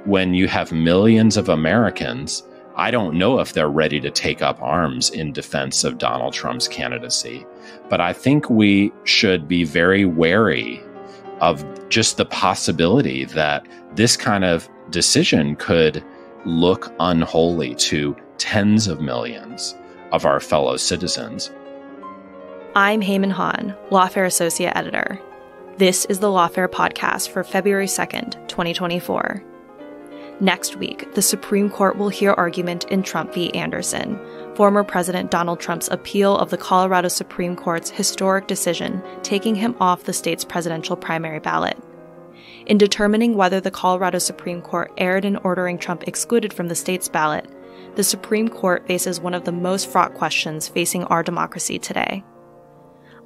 when you have millions of Americans, I don't know if they're ready to take up arms in defense of Donald Trump's candidacy. But I think we should be very wary of just the possibility that this kind of decision could look unholy to tens of millions of our fellow citizens. I'm Hyemin Han, Lawfare Associate Editor. This is the Lawfare podcast for February 2nd, 2024. Next week, the Supreme Court will hear argument in Trump v. Anderson, former President Donald Trump's appeal of the Colorado Supreme Court's historic decision taking him off the state's presidential primary ballot. In determining whether the Colorado Supreme Court erred in ordering Trump excluded from the state's ballot, the Supreme Court faces one of the most fraught questions facing our democracy today.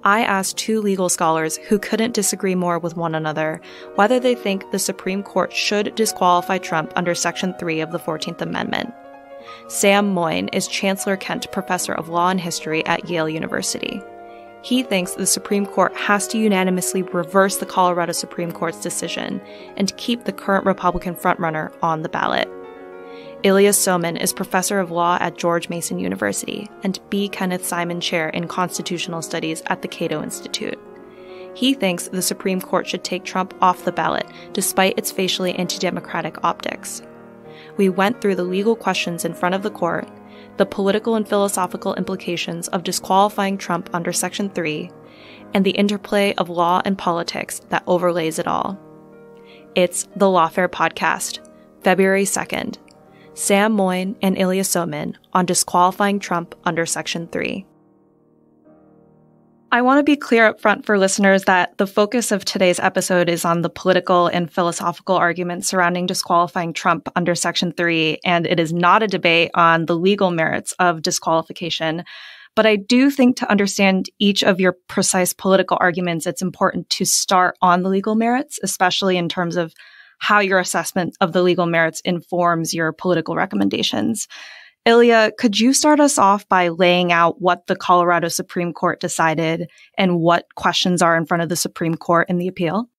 I asked two legal scholars who couldn't disagree more with one another whether they think the Supreme Court should disqualify Trump under Section 3 of the 14th Amendment. Sam Moyn is Chancellor Kent Professor of Law and History at Yale University. He thinks the Supreme Court has to unanimously reverse the Colorado Supreme Court's decision and keep the current Republican frontrunner on the ballot. Ilya Somin is Professor of Law at George Mason University and B. Kenneth Simon Chair in Constitutional Studies at the Cato Institute. He thinks the Supreme Court should take Trump off the ballot despite its facially anti-democratic optics. We went through the legal questions in front of the court, the political and philosophical implications of disqualifying Trump under Section 3, and the interplay of law and politics that overlays it all. It's the Lawfare podcast, February 2nd. Sam Moyn and Ilya Somin on disqualifying Trump under Section 3. I want to be clear up front for listeners that the focus of today's episode is on the political and philosophical arguments surrounding disqualifying Trump under Section 3, and it is not a debate on the legal merits of disqualification. But I do think to understand each of your precise political arguments, it's important to start on the legal merits, especially in terms of how your assessment of the legal merits informs your political recommendations. Ilya, could you start us off by laying out what the Colorado Supreme Court decided and what questions are in front of the Supreme Court in the appeal?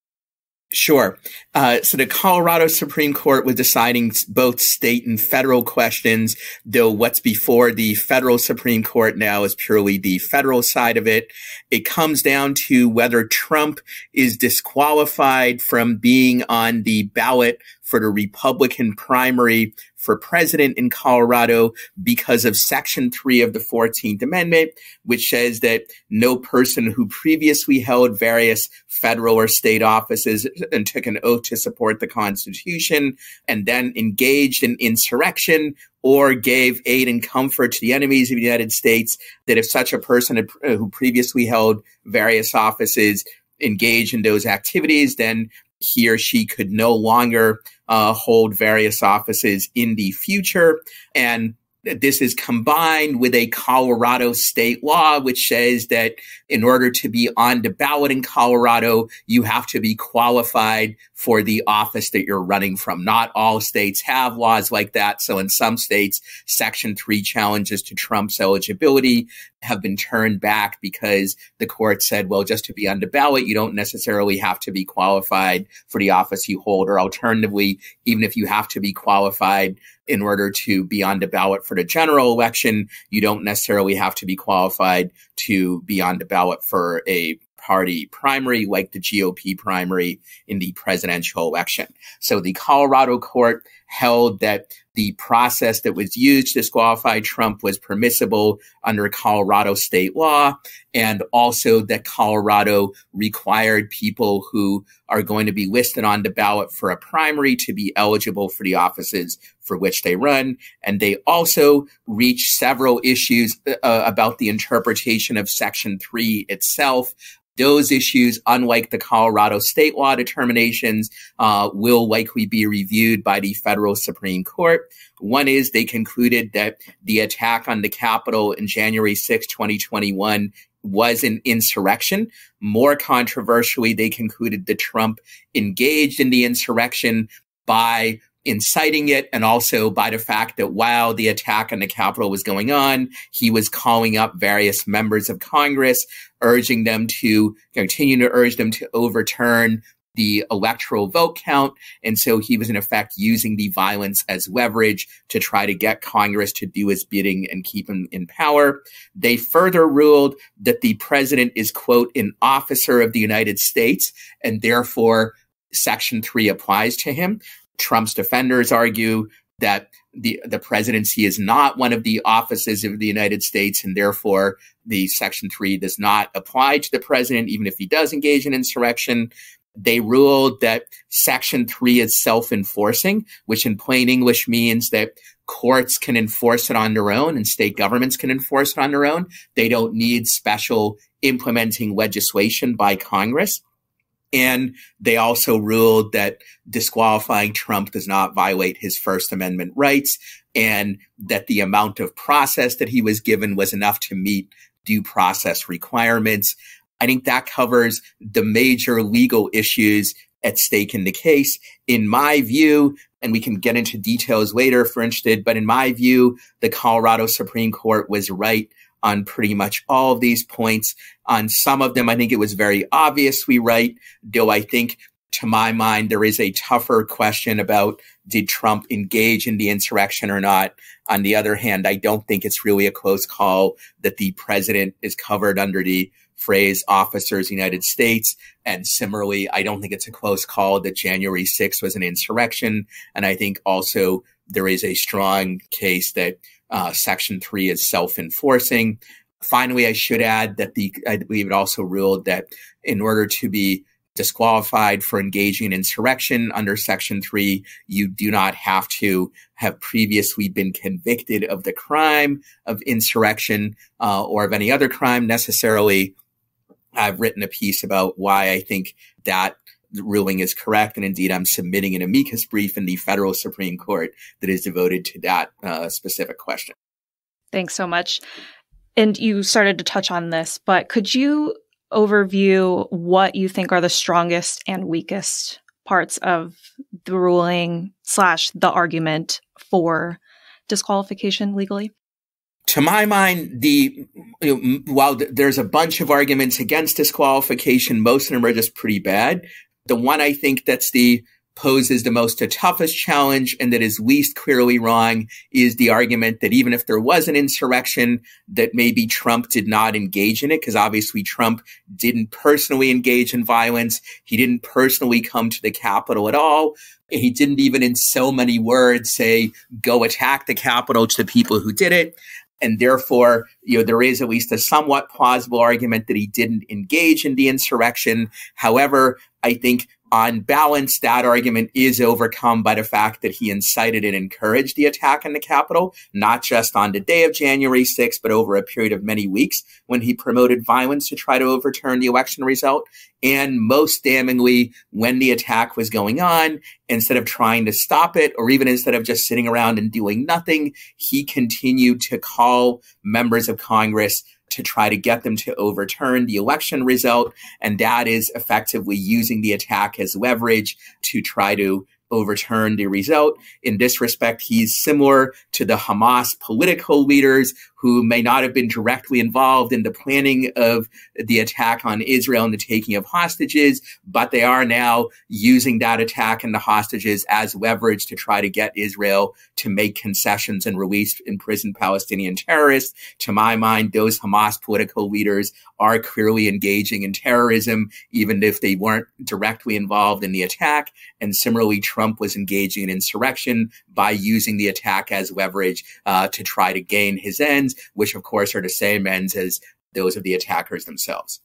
Sure. So the Colorado Supreme Court was deciding both state and federal questions, though what's before the federal Supreme Court now is purely the federal side of it. It comes down to whether Trump is disqualified from being on the ballot for the Republican primary for president in Colorado because of Section 3 of the 14th Amendment, which says that no person who previously held various federal or state offices and took an oath to support the Constitution and then engaged in insurrection or gave aid and comfort to the enemies of the United States, that if such a person who previously held various offices engaged in those activities, then he or she could no longer hold various offices in the future. And this is combined with a Colorado state law, which says that in order to be on the ballot in Colorado, you have to be qualified for the office that you're running from. Not all states have laws like that. So in some states, Section 3 challenges to Trump's eligibility have been turned back because the court said, well, just to be on the ballot, you don't necessarily have to be qualified for the office you hold. Or alternatively, even if you have to be qualified in order to be on the ballot for the general election, you don't necessarily have to be qualified to be on the ballot for a party primary like the GOP primary in the presidential election. So the Colorado court held that the process that was used to disqualify Trump was permissible under Colorado state law, and also that Colorado required people who are going to be listed on the ballot for a primary to be eligible for the offices for which they run. And they also reached several issues about the interpretation of Section 3 itself. Those issues, unlike the Colorado state law determinations, will likely be reviewed by the federal Supreme Court. One is they concluded that the attack on the Capitol in January 6, 2021 was an insurrection. More controversially, they concluded that Trump engaged in the insurrection by inciting it, and also by the fact that while the attack on the Capitol was going on, he was calling up various members of Congress, urging them to continue to urge them to overturn the electoral vote count. And so he was in effect using the violence as leverage to try to get Congress to do his bidding and keep him in power. They further ruled that the president is, quote, an officer of the United States, and therefore Section 3 applies to him. Trump's defenders argue that the presidency is not one of the offices of the United States, and therefore the Section 3 does not apply to the president, even if he does engage in insurrection. They ruled that Section 3 is self-enforcing, which in plain English means that courts can enforce it on their own and state governments can enforce it on their own. They don't need special implementing legislation by Congress. And they also ruled that disqualifying Trump does not violate his First Amendment rights, and that the amount of process that he was given was enough to meet due process requirements. I think that covers the major legal issues at stake in the case. In my view, and we can get into details later if we're interested, but in my view, the Colorado Supreme Court was right on pretty much all of these points. On some of them, I think it was very obviously right, though I think, to my mind, there is a tougher question about did Trump engage in the insurrection or not. On the other hand, I don't think it's really a close call that the president is covered under the phrase officers United States. And similarly, I don't think it's a close call that January 6th was an insurrection. And I think also there is a strong case that Section 3 is self-enforcing. Finally, I should add that I believe it also ruled that in order to be disqualified for engaging in insurrection under Section 3, you do not have to have previously been convicted of the crime of insurrection or of any other crime necessarily. I've written a piece about why I think that ruling is correct. And indeed, I'm submitting an amicus brief in the federal Supreme Court that is devoted to that specific question. Thanks so much. And you started to touch on this, but could you overview what you think are the strongest and weakest parts of the ruling / the argument for disqualification legally? To my mind, while there's a bunch of arguments against disqualification, most of them are just pretty bad. The one I think poses the toughest challenge and that is least clearly wrong is the argument that even if there was an insurrection, that maybe Trump did not engage in it, because obviously Trump didn't personally engage in violence. He didn't personally come to the Capitol at all. He didn't even in so many words say, go attack the Capitol to the people who did it. And therefore, there is at least a somewhat plausible argument that he didn't engage in the insurrection. However, I think on balance, that argument is overcome by the fact that he incited and encouraged the attack on the Capitol, not just on the day of January 6th, but over a period of many weeks when he promoted violence to try to overturn the election result. And most damningly, when the attack was going on, instead of trying to stop it, or even instead of just sitting around and doing nothing, he continued to call members of Congress to try to get them to overturn the election result. And that is effectively using the attack as leverage to try to overturn the result. In this respect, he's similar to the Hamas political leaders who may not have been directly involved in the planning of the attack on Israel and the taking of hostages, but they are now using that attack and the hostages as leverage to try to get Israel to make concessions and release imprisoned Palestinian terrorists. To my mind, those Hamas political leaders are clearly engaging in terrorism, even if they weren't directly involved in the attack. And similarly, Trump was engaging in insurrection by using the attack as leverage to try to gain his ends, which of course are the same ends as those of the attackers themselves.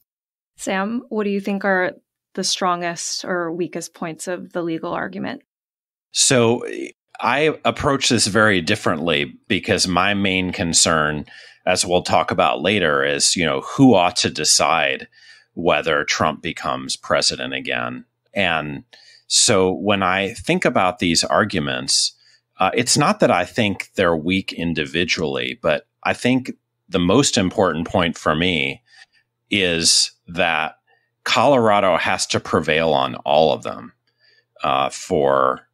Sam, what do you think are the strongest or weakest points of the legal argument? So I approach this very differently because my main concern, as we'll talk about later, is, who ought to decide whether Trump becomes president again. And so when I think about these arguments, it's not that I think they're weak individually, but I think the most important point for me is that Colorado has to prevail on all of them for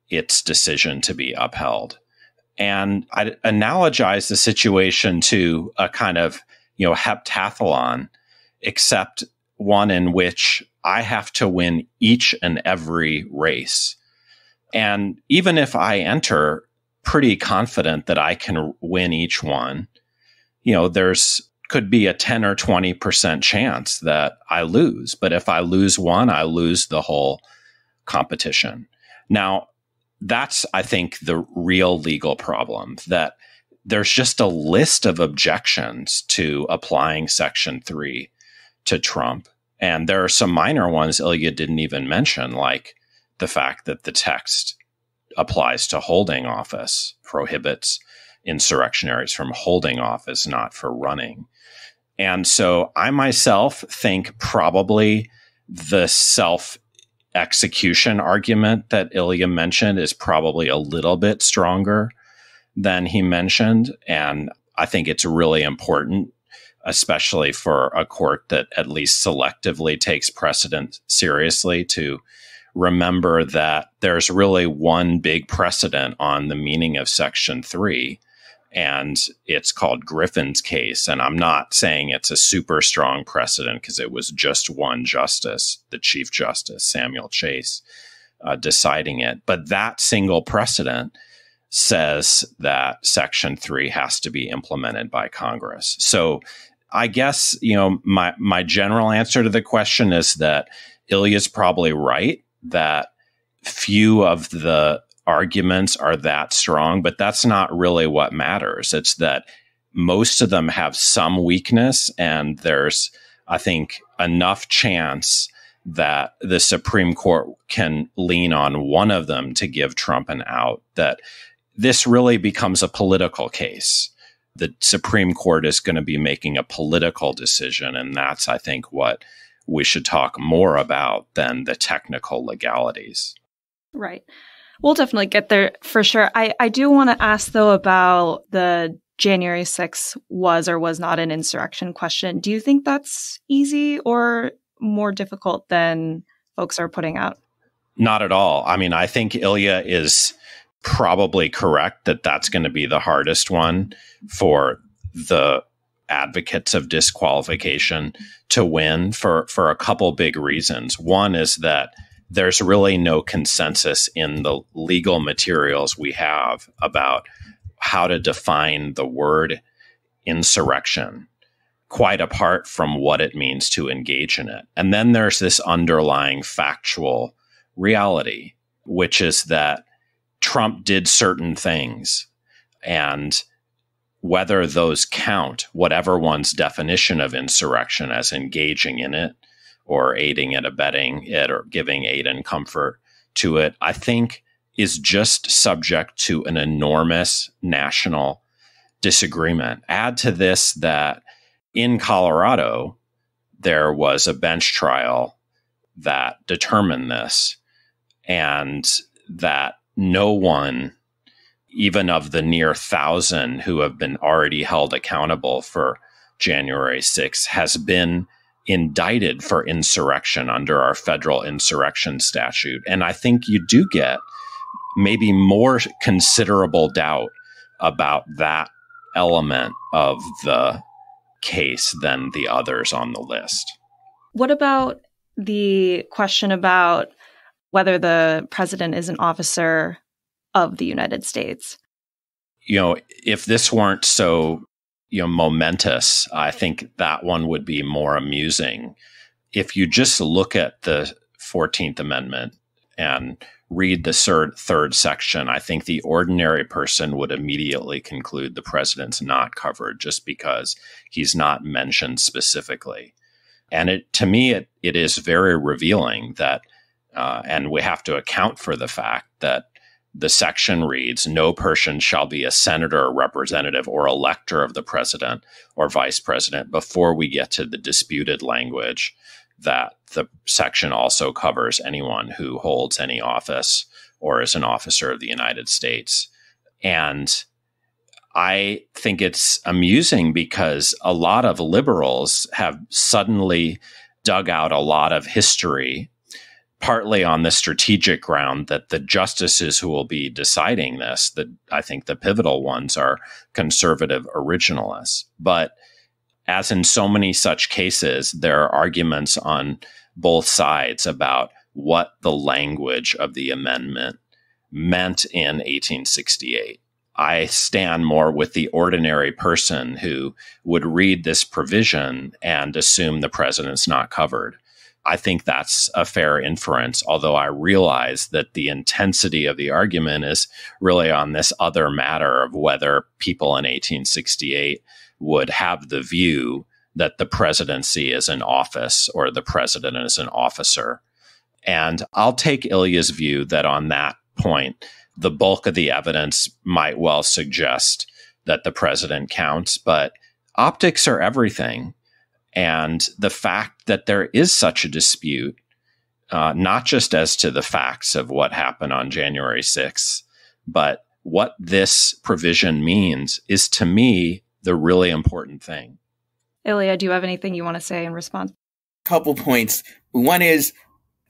its decision to be upheld. And I analogize the situation to a kind of, heptathlon, except one in which I have to win each and every race. And even if I enter pretty confident that I can win each one, there's could be a 10 or 20% chance that I lose. But if I lose one, I lose the whole competition. Now, that's, I think, the real legal problem, that there's just a list of objections to applying Section 3 to Trump. And there are some minor ones Ilya didn't even mention, like the fact that the text applies to holding office, prohibits insurrectionaries from holding office, not for running. And so I myself think probably the self-execution argument that Ilya mentioned is probably a little bit stronger than he mentioned. And I think it's really important, especially for a court that at least selectively takes precedent seriously, to remember that there's really one big precedent on the meaning of Section 3, and it's called Griffin's case. And I'm not saying it's a super strong precedent because it was just one justice, the Chief Justice, Samuel Chase, deciding it. But that single precedent says that Section 3 has to be implemented by Congress. So I guess, my general answer to the question is that Ilya's probably right, that few of the arguments are that strong, but that's not really what matters. It's that most of them have some weakness, and there's, I think, enough chance that the Supreme Court can lean on one of them to give Trump an out, that this really becomes a political case. The Supreme Court is going to be making a political decision, and that's, I think, what we should talk more about than the technical legalities. Right. We'll definitely get there for sure. I do want to ask, though, about the January 6th was or was not an insurrection question. Do you think that's easy or more difficult than folks are putting out? Not at all. I mean, I think Ilya is probably correct that that's going to be the hardest one for the advocates of disqualification to win for a couple big reasons. One is that there's really no consensus in the legal materials we have about how to define the word insurrection, quite apart from what it means to engage in it. And then there's this underlying factual reality, which is that Trump did certain things, and whether those count, whatever one's definition of insurrection as engaging in it or aiding and abetting it or giving aid and comfort to it, I think is just subject to an enormous national disagreement. Add to this that in Colorado, there was a bench trial that determined this, and that no one, even of the near 1,000 who have been already held accountable for January 6th, has been indicted for insurrection under our federal insurrection statute. And I think you do get maybe more considerable doubt about that element of the case than the others on the list. What about the question about whether the president is an officer of the United States? If this weren't so, momentous, I think that one would be more amusing. If you just look at the 14th Amendment and read the third section, I think the ordinary person would immediately conclude the president's not covered just because he's not mentioned specifically. And to me, it is very revealing that, and we have to account for the fact that the section reads, no person shall be a senator, representative, or elector of the president or vice president, before we get to the disputed language that the section also covers anyone who holds any office or is an officer of the United States. And I think it's amusing because a lot of liberals have suddenly dug out a lot of history, partly on the strategic ground that the justices who will be deciding this, that I think the pivotal ones, are conservative originalists. But as in so many such cases, there are arguments on both sides about what the language of the amendment meant in 1868. I stand more with the ordinary person who would read this provision and assume the president's not covered. I think that's a fair inference, although I realize that the intensity of the argument is really on this other matter of whether people in 1868 would have the view that the presidency is an office or the president is an officer. And I'll take Ilya's view that on that point, the bulk of the evidence might well suggest that the president counts, but optics are everything. And the fact that there is such a dispute, not just as to the facts of what happened on January 6th, but what this provision means is, to me, the really important thing. Ilya, do you have anything you want to say in response? Couple points. One is,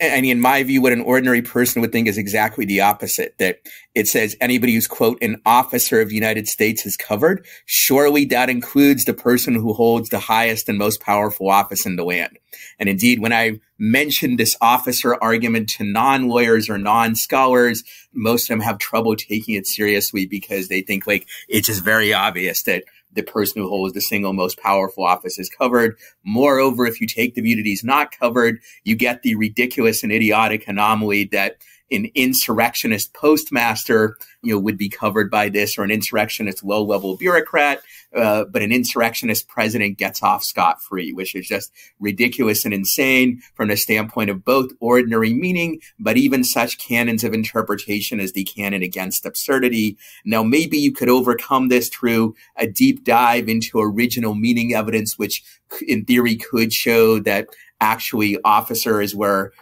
I mean, in my view, what an ordinary person would think is exactly the opposite, that it says anybody who's, quote, an officer of the United States is covered. Surely that includes the person who holds the highest and most powerful office in the land. And indeed, when I mentioned this officer argument to non-lawyers or non-scholars, most of them have trouble taking it seriously because they think, like, it's just very obvious that the person who holds the single most powerful office is covered. Moreover, if you take the view that he's not covered, you get the ridiculous and idiotic anomaly that an insurrectionist postmaster, would be covered by this, or an insurrectionist low-level bureaucrat, but an insurrectionist president gets off scot-free, which is just ridiculous and insane from the standpoint of both ordinary meaning, but even such canons of interpretation as the canon against absurdity. Now, maybe you could overcome this through a deep dive into original meaning evidence, which in theory could show that actually officers were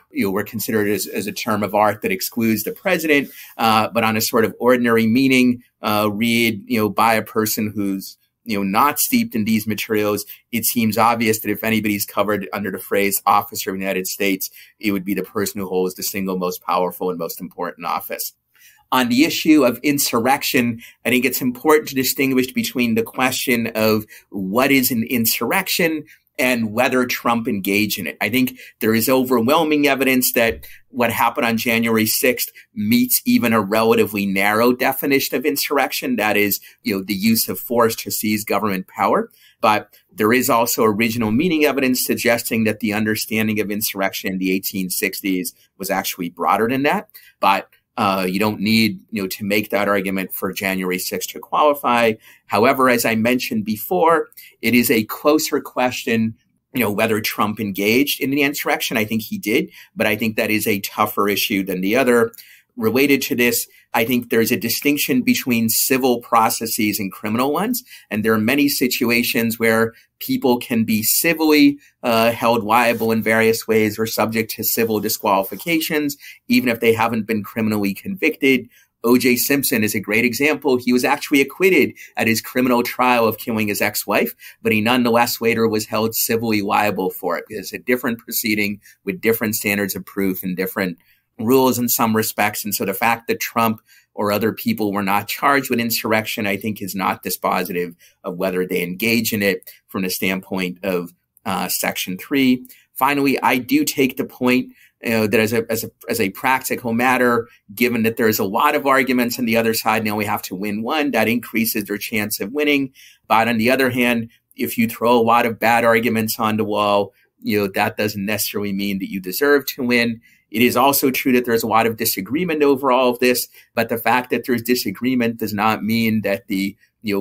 considered as a term of art that excludes the president, but on a sort of ordinary meaning, read by a person who's not steeped in these materials, it seems obvious that if anybody's covered under the phrase officer of the United States, it would be the person who holds the single most powerful and most important office. On the issue of insurrection, I think it's important to distinguish between the question of what is an insurrection and whether Trump engaged in it. I think there is overwhelming evidence that what happened on January 6th meets even a relatively narrow definition of insurrection. That is, the use of force to seize government power. But there is also original meaning evidence suggesting that the understanding of insurrection in the 1860s was actually broader than that. But you don't need, to make that argument for January 6th to qualify. However, as I mentioned before, it is a closer question, whether Trump engaged in the insurrection. I think he did, but I think that is a tougher issue than the other. Related to this, I think there's a distinction between civil processes and criminal ones. And there are many situations where people can be civilly held liable in various ways or subject to civil disqualifications, even if they haven't been criminally convicted. O.J. Simpson is a great example. He was actually acquitted at his criminal trial of killing his ex-wife, but he nonetheless later was held civilly liable for it. It's a different proceeding with different standards of proof and different rules in some respects. And so the fact that Trump or other people were not charged with insurrection, I think, is not dispositive of whether they engage in it from the standpoint of Section 3. Finally, I do take the point that as a practical matter, given that there's a lot of arguments on the other side, now we have to win one, that increases their chance of winning. But on the other hand, if you throw a lot of bad arguments on the wall, that doesn't necessarily mean that you deserve to win. It is also true that there's a lot of disagreement over all of this, but the fact that there's disagreement does not mean that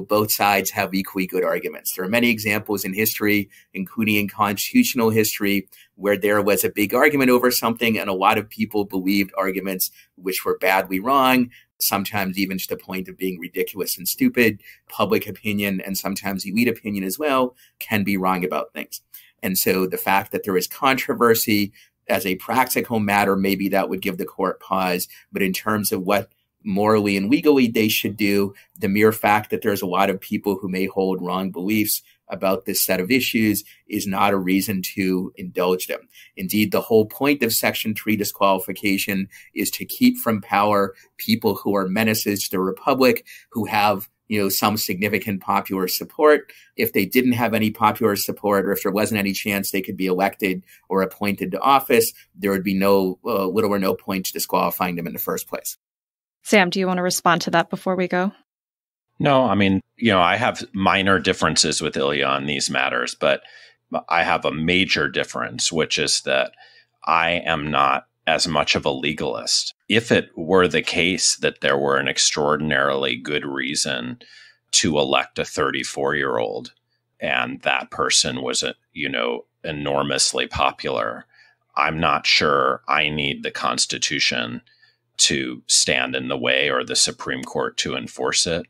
both sides have equally good arguments. There are many examples in history, including in constitutional history, where there was a big argument over something and a lot of people believed arguments which were badly wrong, sometimes even to the point of being ridiculous and stupid. Public opinion and sometimes elite opinion as well can be wrong about things. And so the fact that there is controversy as a practical matter, maybe that would give the court pause. But in terms of what morally and legally they should do, the mere fact that there's a lot of people who may hold wrong beliefs about this set of issues is not a reason to indulge them. Indeed, the whole point of Section 3 disqualification is to keep from power people who are menaces to the republic, who have some significant popular support. If they didn't have any popular support, or if there wasn't any chance they could be elected or appointed to office, there would be little or no point to disqualifying them in the first place. Sam, do you want to respond to that before we go? No, I mean, I have minor differences with Ilya on these matters, but I have a major difference, which is that I am not as much of a legalist. If it were the case that there were an extraordinarily good reason to elect a 34-year-old and that person was, enormously popular, I'm not sure I need the Constitution to stand in the way or the Supreme Court to enforce it.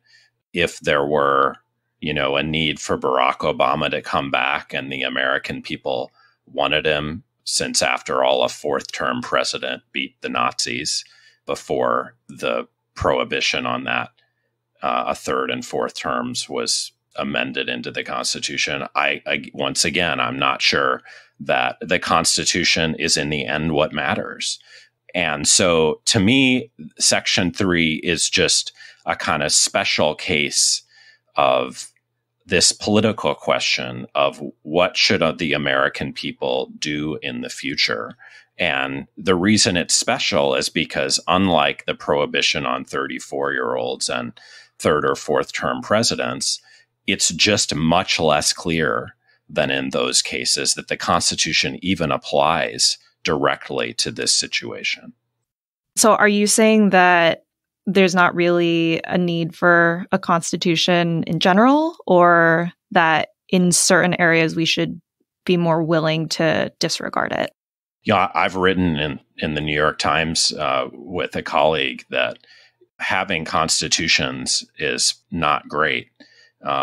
If there were, a need for Barack Obama to come back and the American people wanted him, since after all, a fourth-term president beat the Nazis before the prohibition on that, a third and fourth terms was amended into the Constitution. Once again, I'm not sure that the Constitution is in the end what matters. And so to me, Section 3 is just a kind of special case of this political question of what should the American people do in the future. And the reason it's special is because unlike the prohibition on 34-year-olds and third or fourth term presidents, it's just much less clear than in those cases that the Constitution even applies directly to this situation. So are you saying that there's not really a need for a constitution in general, or that in certain areas we should be more willing to disregard it? Yeah, I've written in the New York Times with a colleague that having constitutions is not great.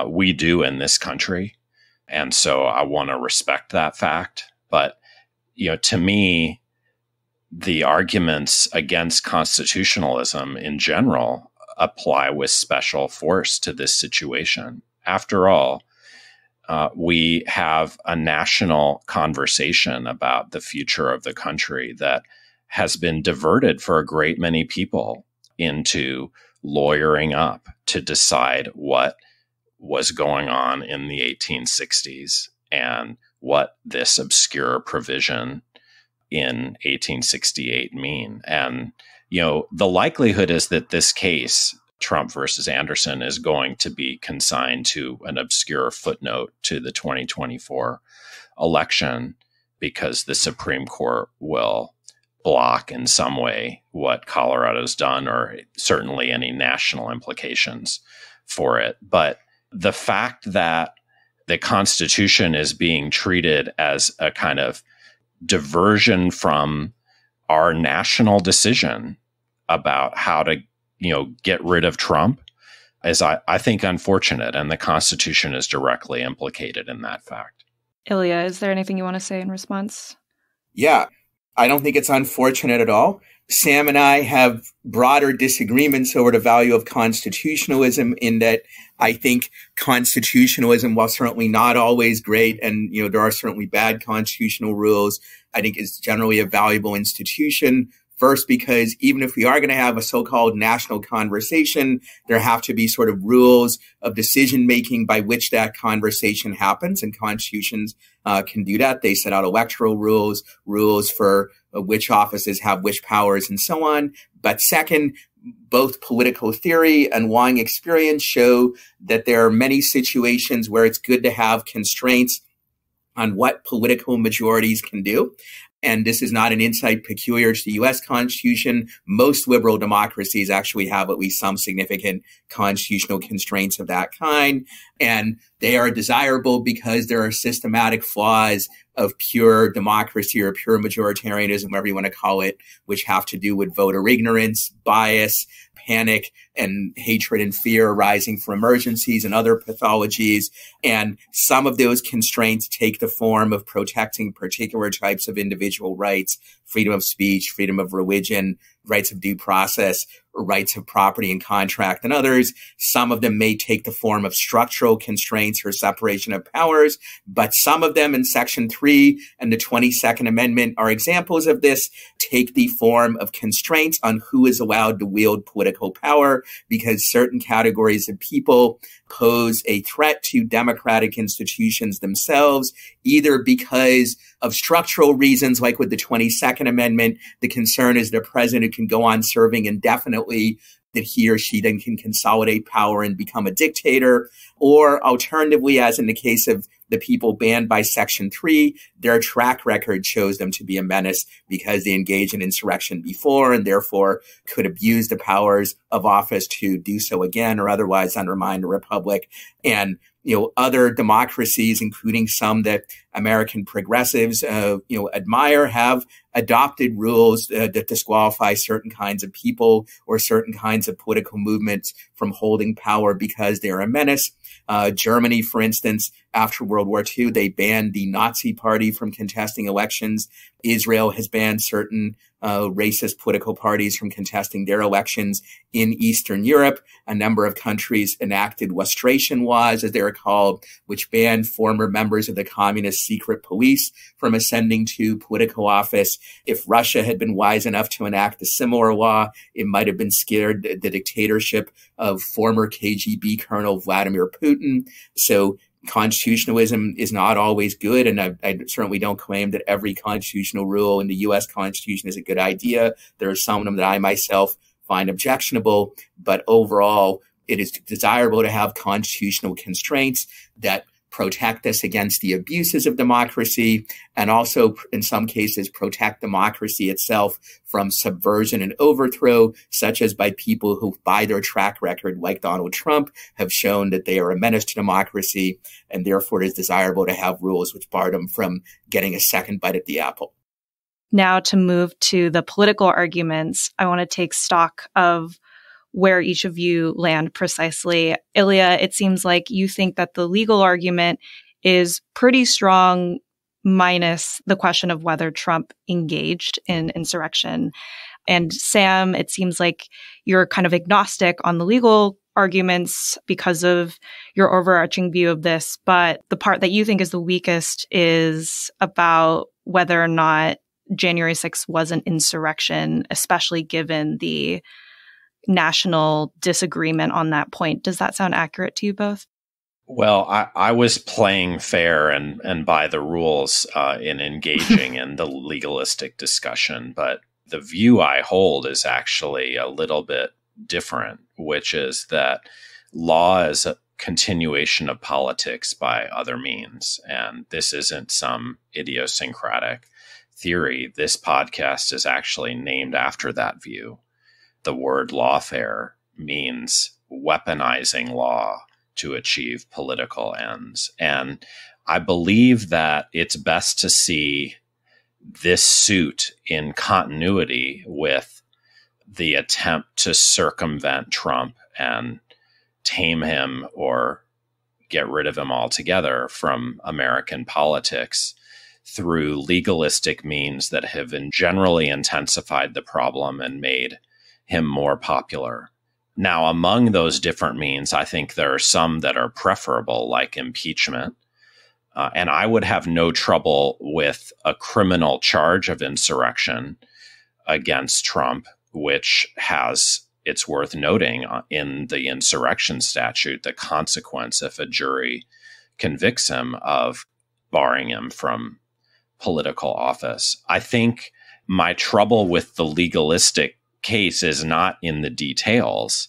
We do in this country. And so I want to respect that fact. But, to me, the arguments against constitutionalism in general apply with special force to this situation. After all, we have a national conversation about the future of the country that has been diverted for a great many people into lawyering up to decide what was going on in the 1860s and what this obscure provision in 1868 mean. And, the likelihood is that this case, Trump versus Anderson, is going to be consigned to an obscure footnote to the 2024 election because the Supreme Court will block in some way what Colorado's done, or certainly any national implications for it. But the fact that the Constitution is being treated as a kind of diversion from our national decision about how to, get rid of Trump is, I think, unfortunate. And the Constitution is directly implicated in that fact. Ilya, is there anything you want to say in response? Yeah, I don't think it's unfortunate at all. Sam and I have broader disagreements over the value of constitutionalism, in that I think constitutionalism, while certainly not always great, and there are certainly bad constitutional rules, I think is generally a valuable institution. First, because even if we are going to have a so-called national conversation, there have to be sort of rules of decision-making by which that conversation happens, and constitutions can do that. They set out electoral rules, rules for which offices have which powers, and so on. But second, both political theory and long experience show that there are many situations where it's good to have constraints on what political majorities can do. And this is not an insight peculiar to the U.S. Constitution. Most liberal democracies actually have at least some significant constitutional constraints of that kind. And they are desirable because there are systematic flaws of pure democracy or pure majoritarianism, whatever you want to call it, which have to do with voter ignorance, bias, panic, and hatred and fear arising from emergencies and other pathologies. And some of those constraints take the form of protecting particular types of individual rights, freedom of speech, freedom of religion, rights of due process, or rights of property and contract, and others. Some of them may take the form of structural constraints or separation of powers, but some of them in Section 3 and the 22nd Amendment are examples of this, take the form of constraints on who is allowed to wield political power, because certain categories of people pose a threat to democratic institutions themselves, either because of structural reasons, like with the 22nd Amendment, the concern is the president can go on serving indefinitely, that he or she then can consolidate power and become a dictator. Or alternatively, as in the case of the people banned by Section 3, their track record shows them to be a menace because they engaged in insurrection before and therefore could abuse the powers of office to do so again or otherwise undermine the republic. And other democracies, including some that American progressives, admire, have adopted rules that disqualify certain kinds of people or certain kinds of political movements from holding power because they're a menace. Germany, for instance, after World War II, they banned the Nazi Party from contesting elections. Israel has banned certain racist political parties from contesting their elections. In Eastern Europe, a number of countries enacted lustration laws, as they are called, which banned former members of the communist secret police from ascending to political office. If Russia had been wise enough to enact a similar law, it might have been scared the dictatorship of former KGB Colonel Vladimir Putin. So constitutionalism is not always good, and I certainly don't claim that every constitutional rule in the U.S. Constitution is a good idea. There are some of them that I myself find objectionable, but overall, it is desirable to have constitutional constraints that protect us against the abuses of democracy, and also, in some cases, protect democracy itself from subversion and overthrow, such as by people who, by their track record, like Donald Trump, have shown that they are a menace to democracy, and therefore it is desirable to have rules which bar them from getting a second bite at the apple. Now, to move to the political arguments, I want to take stock of where each of you land precisely. Ilya, it seems like you think that the legal argument is pretty strong, minus the question of whether Trump engaged in insurrection. And Sam, it seems like you're kind of agnostic on the legal arguments because of your overarching view of this. But the part that you think is the weakest is about whether or not January 6th was an insurrection, especially given the national disagreement on that point. Does that sound accurate to you both? Well, I was playing fair and by the rules in engaging in the legalistic discussion, but the view I hold is actually a little bit different, which is that law is a continuation of politics by other means. And this isn't some idiosyncratic theory. This podcast is actually named after that view. The word lawfare means weaponizing law to achieve political ends. And I believe that it's best to see this suit in continuity with the attempt to circumvent Trump and tame him or get rid of him altogether from American politics through legalistic means that have generally intensified the problem and made him more popular. Now, among those different means, I think there are some that are preferable, like impeachment. And I would have no trouble with a criminal charge of insurrection against Trump, which has, it's worth noting, in the insurrection statute, the consequence if a jury convicts him of barring him from political office. I think my trouble with the legalistic case is not in the details.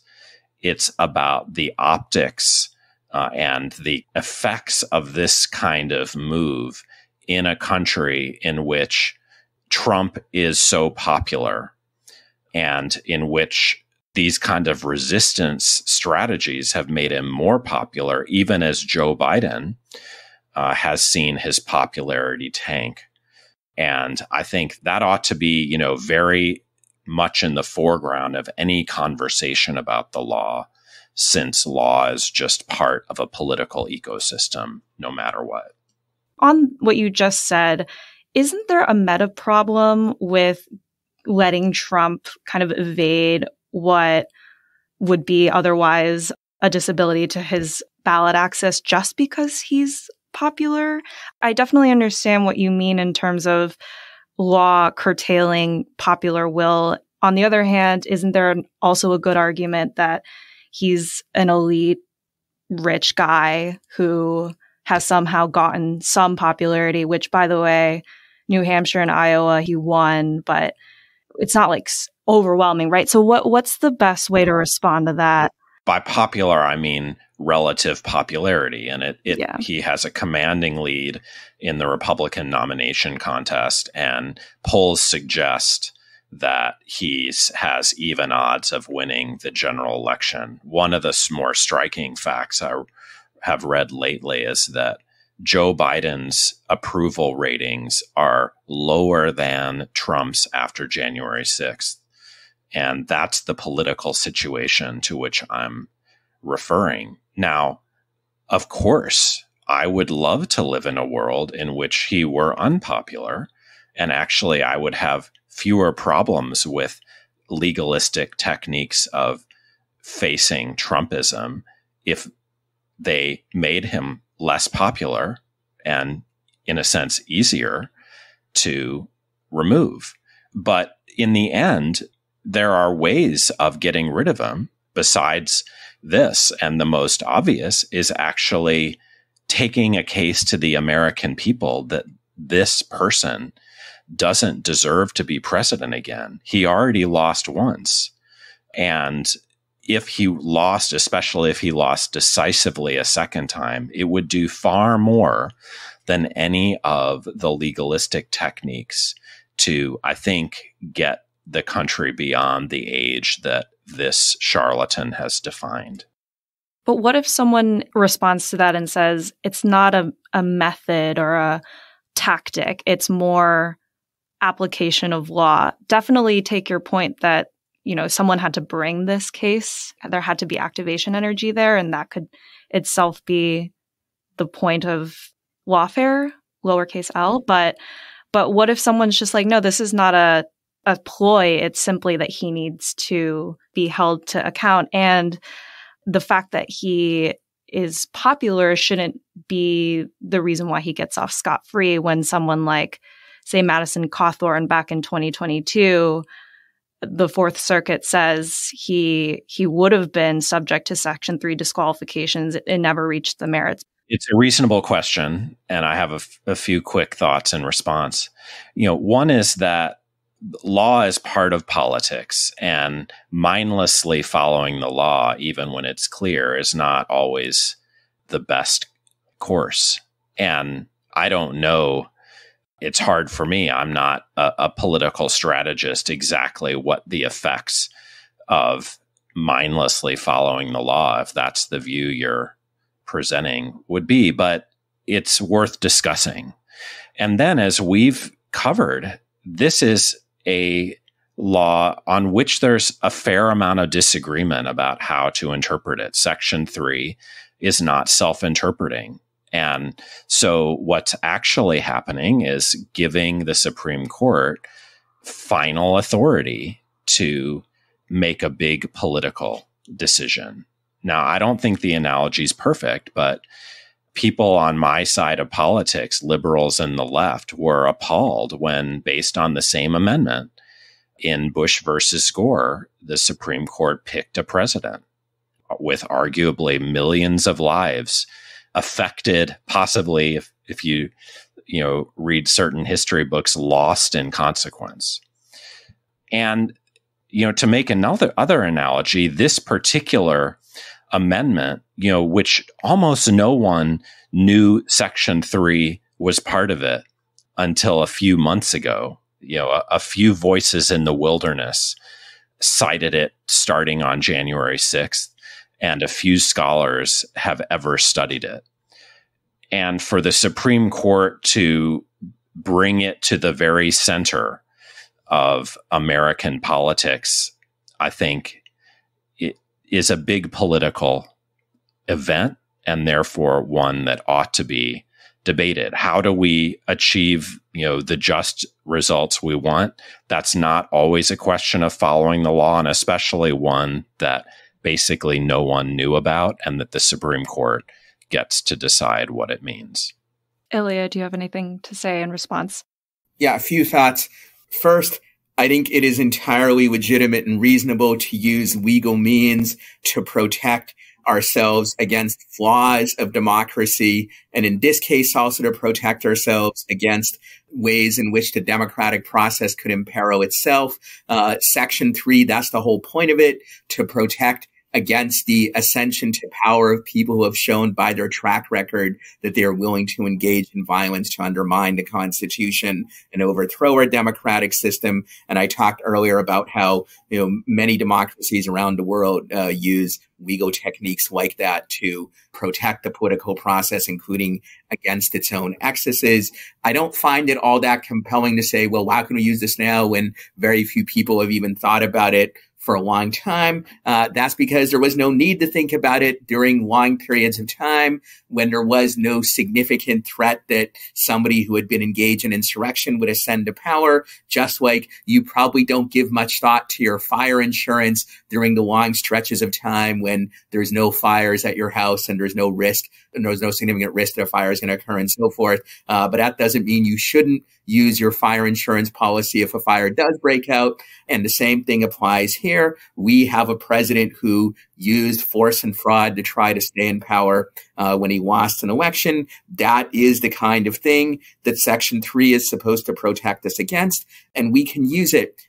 It's about the optics and the effects of this kind of move in a country in which Trump is so popular and in which these kind of resistance strategies have made him more popular, even as Joe Biden has seen his popularity tank. And I think that ought to be, very much in the foreground of any conversation about the law, since law is just part of a political ecosystem, no matter what. On what you just said, isn't there a meta problem with letting Trump kind of evade what would be otherwise a disability to his ballot access just because he's popular. I definitely understand what you mean in terms of law curtailing popular will. On the other hand, isn't there also a good argument that he's an elite, rich guy who has somehow gotten some popularity, which, by the way, New Hampshire and Iowa, he won, but it's not like overwhelming, right? So what's the best way to respond to that? By popular, I mean relative popularity. And he has a commanding lead in the Republican nomination contest, and polls suggest that he has even odds of winning the general election. One of the more striking facts I have read lately is that Joe Biden's approval ratings are lower than Trump's after January 6th. And that's the political situation to which I'm referring. Now, of course, I would love to live in a world in which he were unpopular. And actually, I would have fewer problems with legalistic techniques of facing Trumpism if they made him less popular and, in a sense, easier to remove. But in the end, there are ways of getting rid of him besides this. And the most obvious is actually taking a case to the American people that this person doesn't deserve to be president again. He already lost once. And if he lost, especially if he lost decisively a second time, it would do far more than any of the legalistic techniques to, I think, get the country beyond the age that this charlatan has defined. But what if someone responds to that and says, it's not a method or a tactic, it's more application of law? Definitely take your point that, someone had to bring this case. There had to be activation energy there, and that could itself be the point of lawfare, lowercase l. But what if someone's just like, no, this is not a ploy. It's simply that he needs to be held to account. And the fact that he is popular shouldn't be the reason why he gets off scot-free when someone like, say, Madison Cawthorn back in 2022, the Fourth Circuit says he would have been subject to Section 3 disqualifications. It never reached the merits. It's a reasonable question, and I have a few quick thoughts in response. One is that law is part of politics, and mindlessly following the law, even when it's clear, is not always the best course. And I don't know. It's hard for me. I'm not a political strategist exactly what the effects of mindlessly following the law, if that's the view you're presenting, would be, but it's worth discussing. And then, as we've covered, this is a law on which there's a fair amount of disagreement about how to interpret it. Section 3 is not self-interpreting. And so what's actually happening is giving the Supreme Court final authority to make a big political decision. Now, I don't think the analogy is perfect, but people on my side of politics, liberals and the left, were appalled when, based on the same amendment in Bush versus Gore, the Supreme Court picked a president with arguably millions of lives affected, possibly, if you read certain history books, lost in consequence. And to make other analogy, this particular amendment, which almost no one knew Section 3 was part of it until a few months ago. A few voices in the wilderness cited it starting on January 6th, and a few scholars have ever studied it. And for the Supreme Court to bring it to the very center of American politics, I think it is a big political event, and therefore one that ought to be debated. How do we achieve, the just results we want? That's not always a question of following the law, and especially one that basically no one knew about and that the Supreme Court gets to decide what it means. Ilya, do you have anything to say in response? Yeah, a few thoughts. First, I think it is entirely legitimate and reasonable to use legal means to protect ourselves against flaws of democracy, and in this case also to protect ourselves against ways in which the democratic process could imperil itself. Section 3, that's the whole point of it, to protect against the ascension to power of people who have shown by their track record that they are willing to engage in violence to undermine the Constitution and overthrow our democratic system. And I talked earlier about how, many democracies around the world use legal techniques like that to protect the political process, including against its own excesses. I don't find it all that compelling to say, well, why can we use this now when very few people have even thought about it for a long time? That's because there was no need to think about it during long periods of time when there was no significant threat that somebody who had been engaged in insurrection would ascend to power, just like you probably don't give much thought to your fire insurance during the long stretches of time when there's no fires at your house and there's no risk and there's no significant risk that a fire is going to occur and so forth. But that doesn't mean you shouldn't use your fire insurance policy if a fire does break out. And the same thing applies here. We have a president who used force and fraud to try to stay in power when he lost an election. That is the kind of thing that Section 3 is supposed to protect us against. And we can use it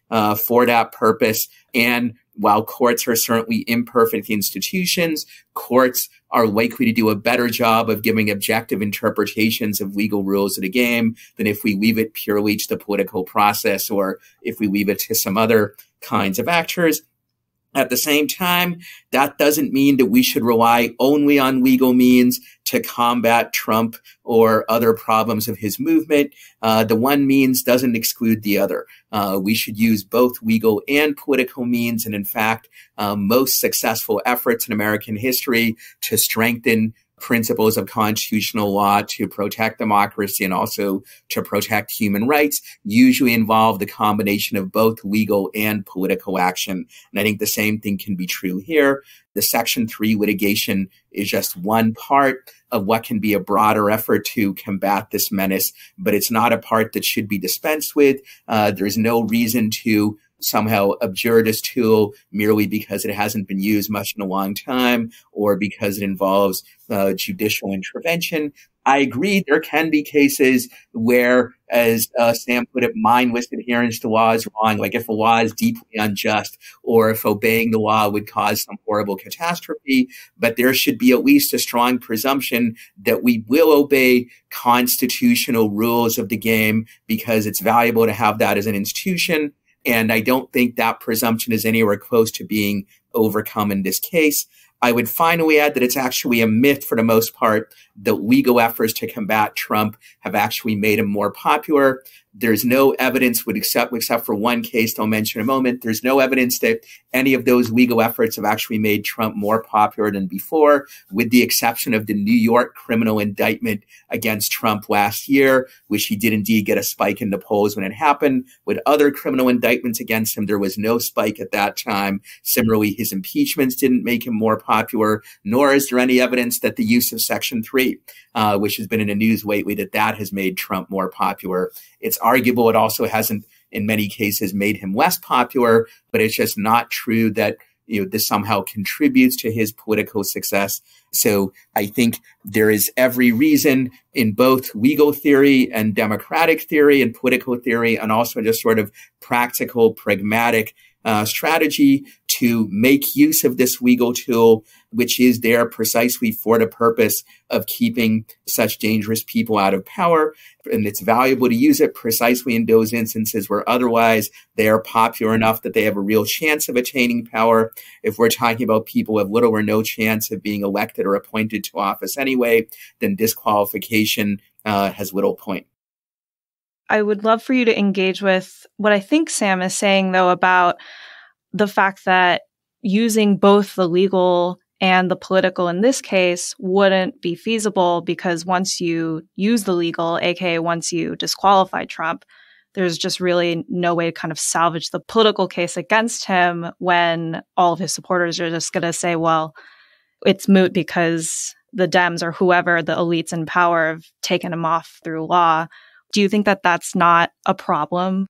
for that purpose. And while courts are certainly imperfect institutions, courts are likely to do a better job of giving objective interpretations of legal rules of the game than if we leave it purely to the political process or if we leave it to some other kinds of actors. At the same time, that doesn't mean that we should rely only on legal means to combat Trump or other problems of his movement. The one means doesn't exclude the other. We should use both legal and political means. And in fact, most successful efforts in American history to strengthen principles of constitutional law to protect democracy and also to protect human rights usually involve the combination of both legal and political action. And I think the same thing can be true here. The Section 3 litigation is just one part of what can be a broader effort to combat this menace, but it's not a part that should be dispensed with. There's no reason to somehow abjure this tool merely because it hasn't been used much in a long time or because it involves judicial intervention. I agree there can be cases where, as Sam put it, mindless adherence to law is wrong, like if a law is deeply unjust or if obeying the law would cause some horrible catastrophe. But there should be at least a strong presumption that we will obey constitutional rules of the game because it's valuable to have that as an institution. And I don't think that presumption is anywhere close to being overcome in this case. I would finally add that it's actually a myth for the most part that legal efforts to combat Trump have actually made him more popular. There's no evidence, except for one case I'll mention in a moment, there's no evidence that any of those legal efforts have actually made Trump more popular than before, with the exception of the New York criminal indictment against Trump last year, which he did indeed get a spike in the polls when it happened. With other criminal indictments against him, there was no spike at that time. Similarly, his impeachments didn't make him more popular, nor is there any evidence that the use of Section 3, which has been in the news lately, that has made Trump more popular. It's arguable it also hasn't, in many cases, made him less popular, but it's just not true that this somehow contributes to his political success. So I think there is every reason in both legal theory and democratic theory and political theory, and also just sort of practical, pragmatic strategy to make use of this legal tool, which is there precisely for the purpose of keeping such dangerous people out of power. And it's valuable to use it precisely in those instances where otherwise they are popular enough that they have a real chance of attaining power. If we're talking about people who have little or no chance of being elected or appointed to office anyway, then disqualification has little point. I would love for you to engage with what I think Sam is saying, though, about the fact that using both the legal And the political in this case wouldn't be feasible because once you use the legal, aka once you disqualify Trump, there's just really no way to kind of salvage the political case against him when all of his supporters are just going to say, well, it's moot because the Dems or whoever, the elites in power, have taken him off through law. Do you think that that's not a problem?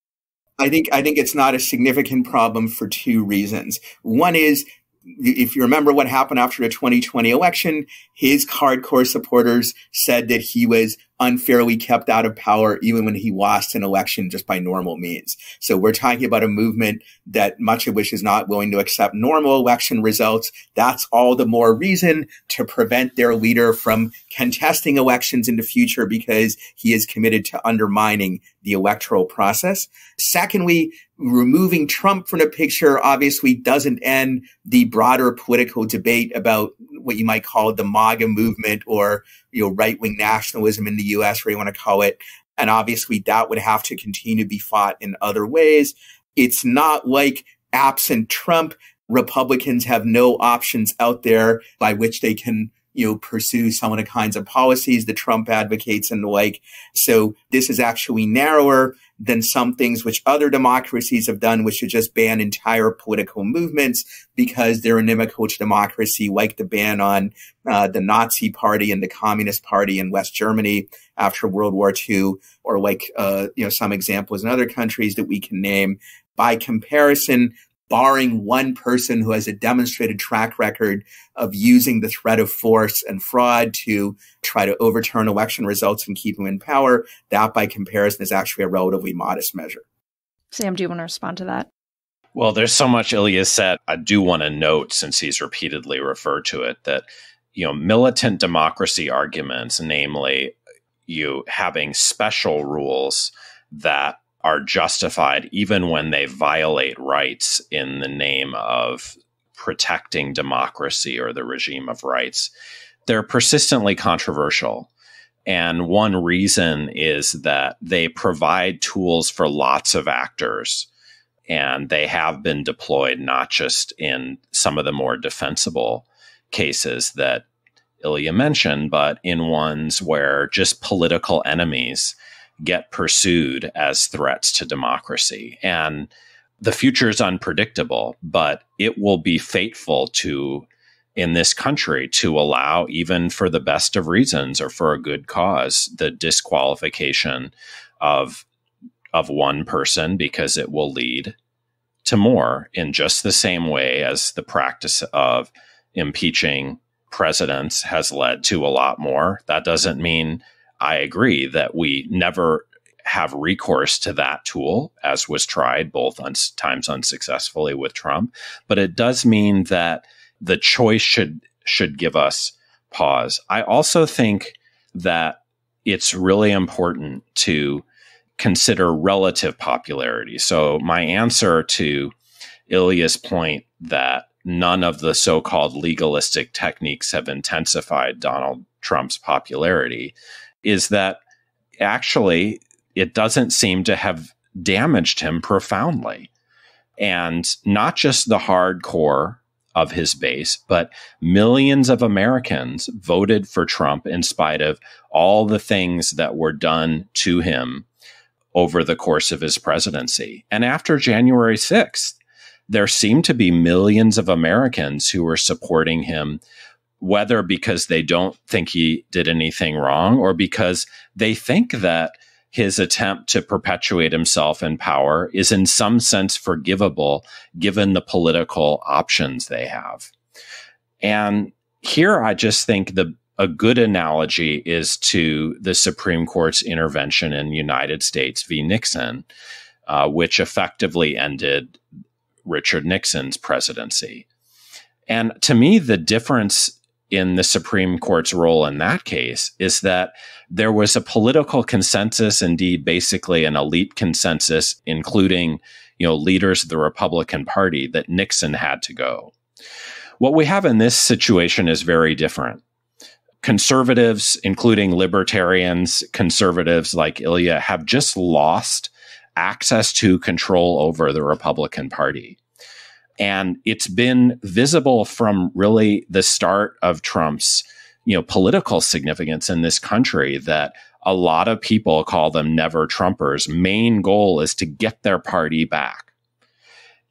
I think it's not a significant problem for two reasons. One is, if you remember what happened after the 2020 election, his hardcore supporters said that he was unfairly kept out of power even when he lost an election just by normal means. So we're talking about a movement that much of which is not willing to accept normal election results. That's all the more reason to prevent their leader from contesting elections in the future because he is committed to undermining the electoral process. Secondly, removing Trump from the picture obviously doesn't end the broader political debate about what you might call the MAGA movement or, right-wing nationalism in the U.S., where you want to call it. And obviously that would have to continue to be fought in other ways. It's not like absent Trump, Republicans have no options out there by which they can pursue some of the kinds of policies that Trump advocates and the like. So this is actually narrower than some things which other democracies have done, which is just ban entire political movements because they're inimical to democracy, like the ban on the Nazi Party and the Communist Party in West Germany after World War II, or like some examples in other countries that we can name. By comparison, barring one person who has a demonstrated track record of using the threat of force and fraud to try to overturn election results and keep him in power, that by comparison is actually a relatively modest measure. Sam, do you want to respond to that? Well, there's so much Ilya said. I do want to note, since he's repeatedly referred to it, that militant democracy arguments, namely you having special rules that are justified even when they violate rights in the name of protecting democracy or the regime of rights, they're persistently controversial. And one reason is that they provide tools for lots of actors, and they have been deployed not just in some of the more defensible cases that Ilya mentioned, but in ones where just political enemies get pursued as threats to democracy. And the future is unpredictable, but it will be fateful in this country to allow, even for the best of reasons or for a good cause, the disqualification of one person, because it will lead to more, in just the same way as the practice of impeaching presidents has led to a lot more. That doesn't mean I agree that we never have recourse to that tool, as was tried both times unsuccessfully with Trump. But it does mean that the choice should give us pause. I also think that it's really important to consider relative popularity. So my answer to Ilya's point that none of the so-called legalistic techniques have intensified Donald Trump's popularity is that actually it doesn't seem to have damaged him profoundly. And not just the hardcore of his base, but millions of Americans voted for Trump in spite of all the things that were done to him over the course of his presidency. And after January 6th, there seemed to be millions of Americans who were supporting him, whether because they don't think he did anything wrong or because they think that his attempt to perpetuate himself in power is in some sense forgivable given the political options they have. And here I just think a good analogy is to the Supreme Court's intervention in United States v. Nixon, which effectively ended Richard Nixon's presidency. And to me, the difference in the Supreme Court's role in that case is that there was a political consensus, indeed, basically an elite consensus, including, leaders of the Republican Party, that Nixon had to go. What we have in this situation is very different. Conservatives, including libertarians, conservatives like Ilya, have just lost access to control over the Republican Party. And it's been visible from really the start of Trump's, political significance in this country that a lot of people call them never Trumpers. Main goal is to get their party back.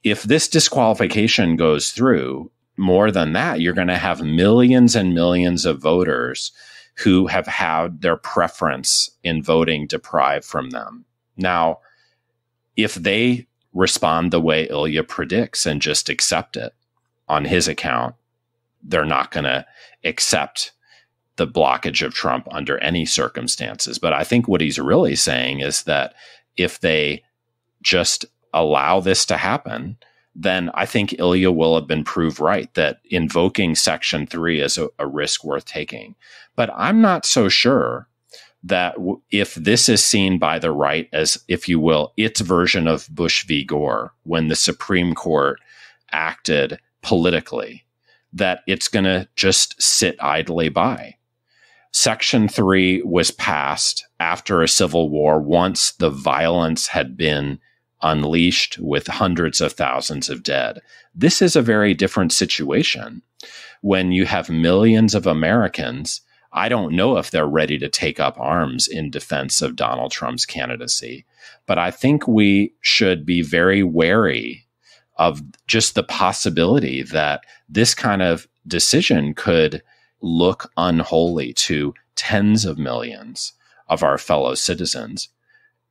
If this disqualification goes through, more than that, you're going to have millions and millions of voters who have had their preference in voting deprived from them. Now, if they respond the way Ilya predicts and just accept it on his account, they're not going to accept the blockage of Trump under any circumstances. But I think what he's really saying is that if they just allow this to happen, then I think Ilya will have been proved right that invoking Section 3 is a risk worth taking. But I'm not so sure that if this is seen by the right as, if you will, its version of Bush v. Gore, when the Supreme Court acted politically, that it's going to just sit idly by. Section 3 was passed after a civil war, once the violence had been unleashed with hundreds of thousands of dead. This is a very different situation when you have millions of Americans. I don't know if they're ready to take up arms in defense of Donald Trump's candidacy, but I think we should be very wary of just the possibility that this kind of decision could look unholy to tens of millions of our fellow citizens.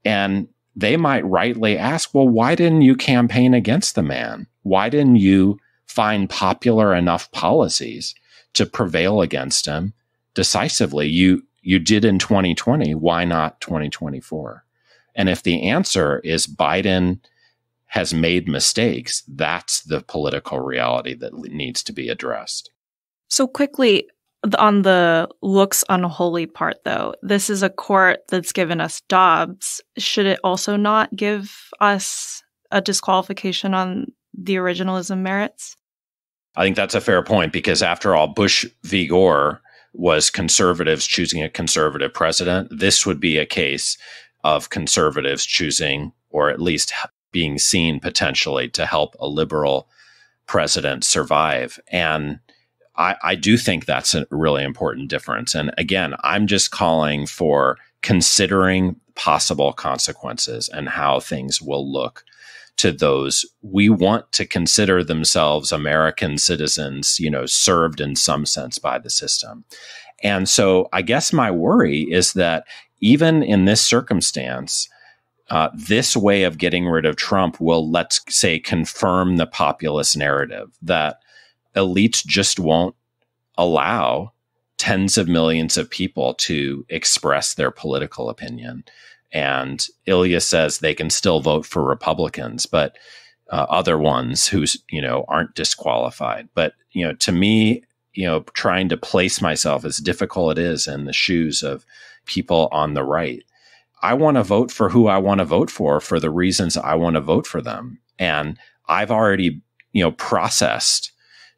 And they might rightly ask, well, why didn't you campaign against the man? Why didn't you find popular enough policies to prevail against him decisively? You did in 2020. Why not 2024? And if the answer is Biden has made mistakes, that's the political reality that needs to be addressed. So quickly, on the looks unholy part, though, this is a court that's given us Dobbs. Should it also not give us a disqualification on the originalism merits? I think that's a fair point, because after all, Bush v. Gore was conservatives choosing a conservative president. This would be a case of conservatives choosing, or at least being seen potentially to help a liberal president survive. And I do think that's a really important difference. And again, I'm just calling for considering possible consequences and how things will look to those we want to consider themselves American citizens, served in some sense by the system. And so I guess my worry is that even in this circumstance, this way of getting rid of Trump will, let's say, confirm the populist narrative that elites just won't allow tens of millions of people to express their political opinion. And Ilya says they can still vote for Republicans, but other ones who's, aren't disqualified. But, to me, trying to place myself, as difficult it is, in the shoes of people on the right, I want to vote for who I want to vote for the reasons I want to vote for them. And I've already, processed.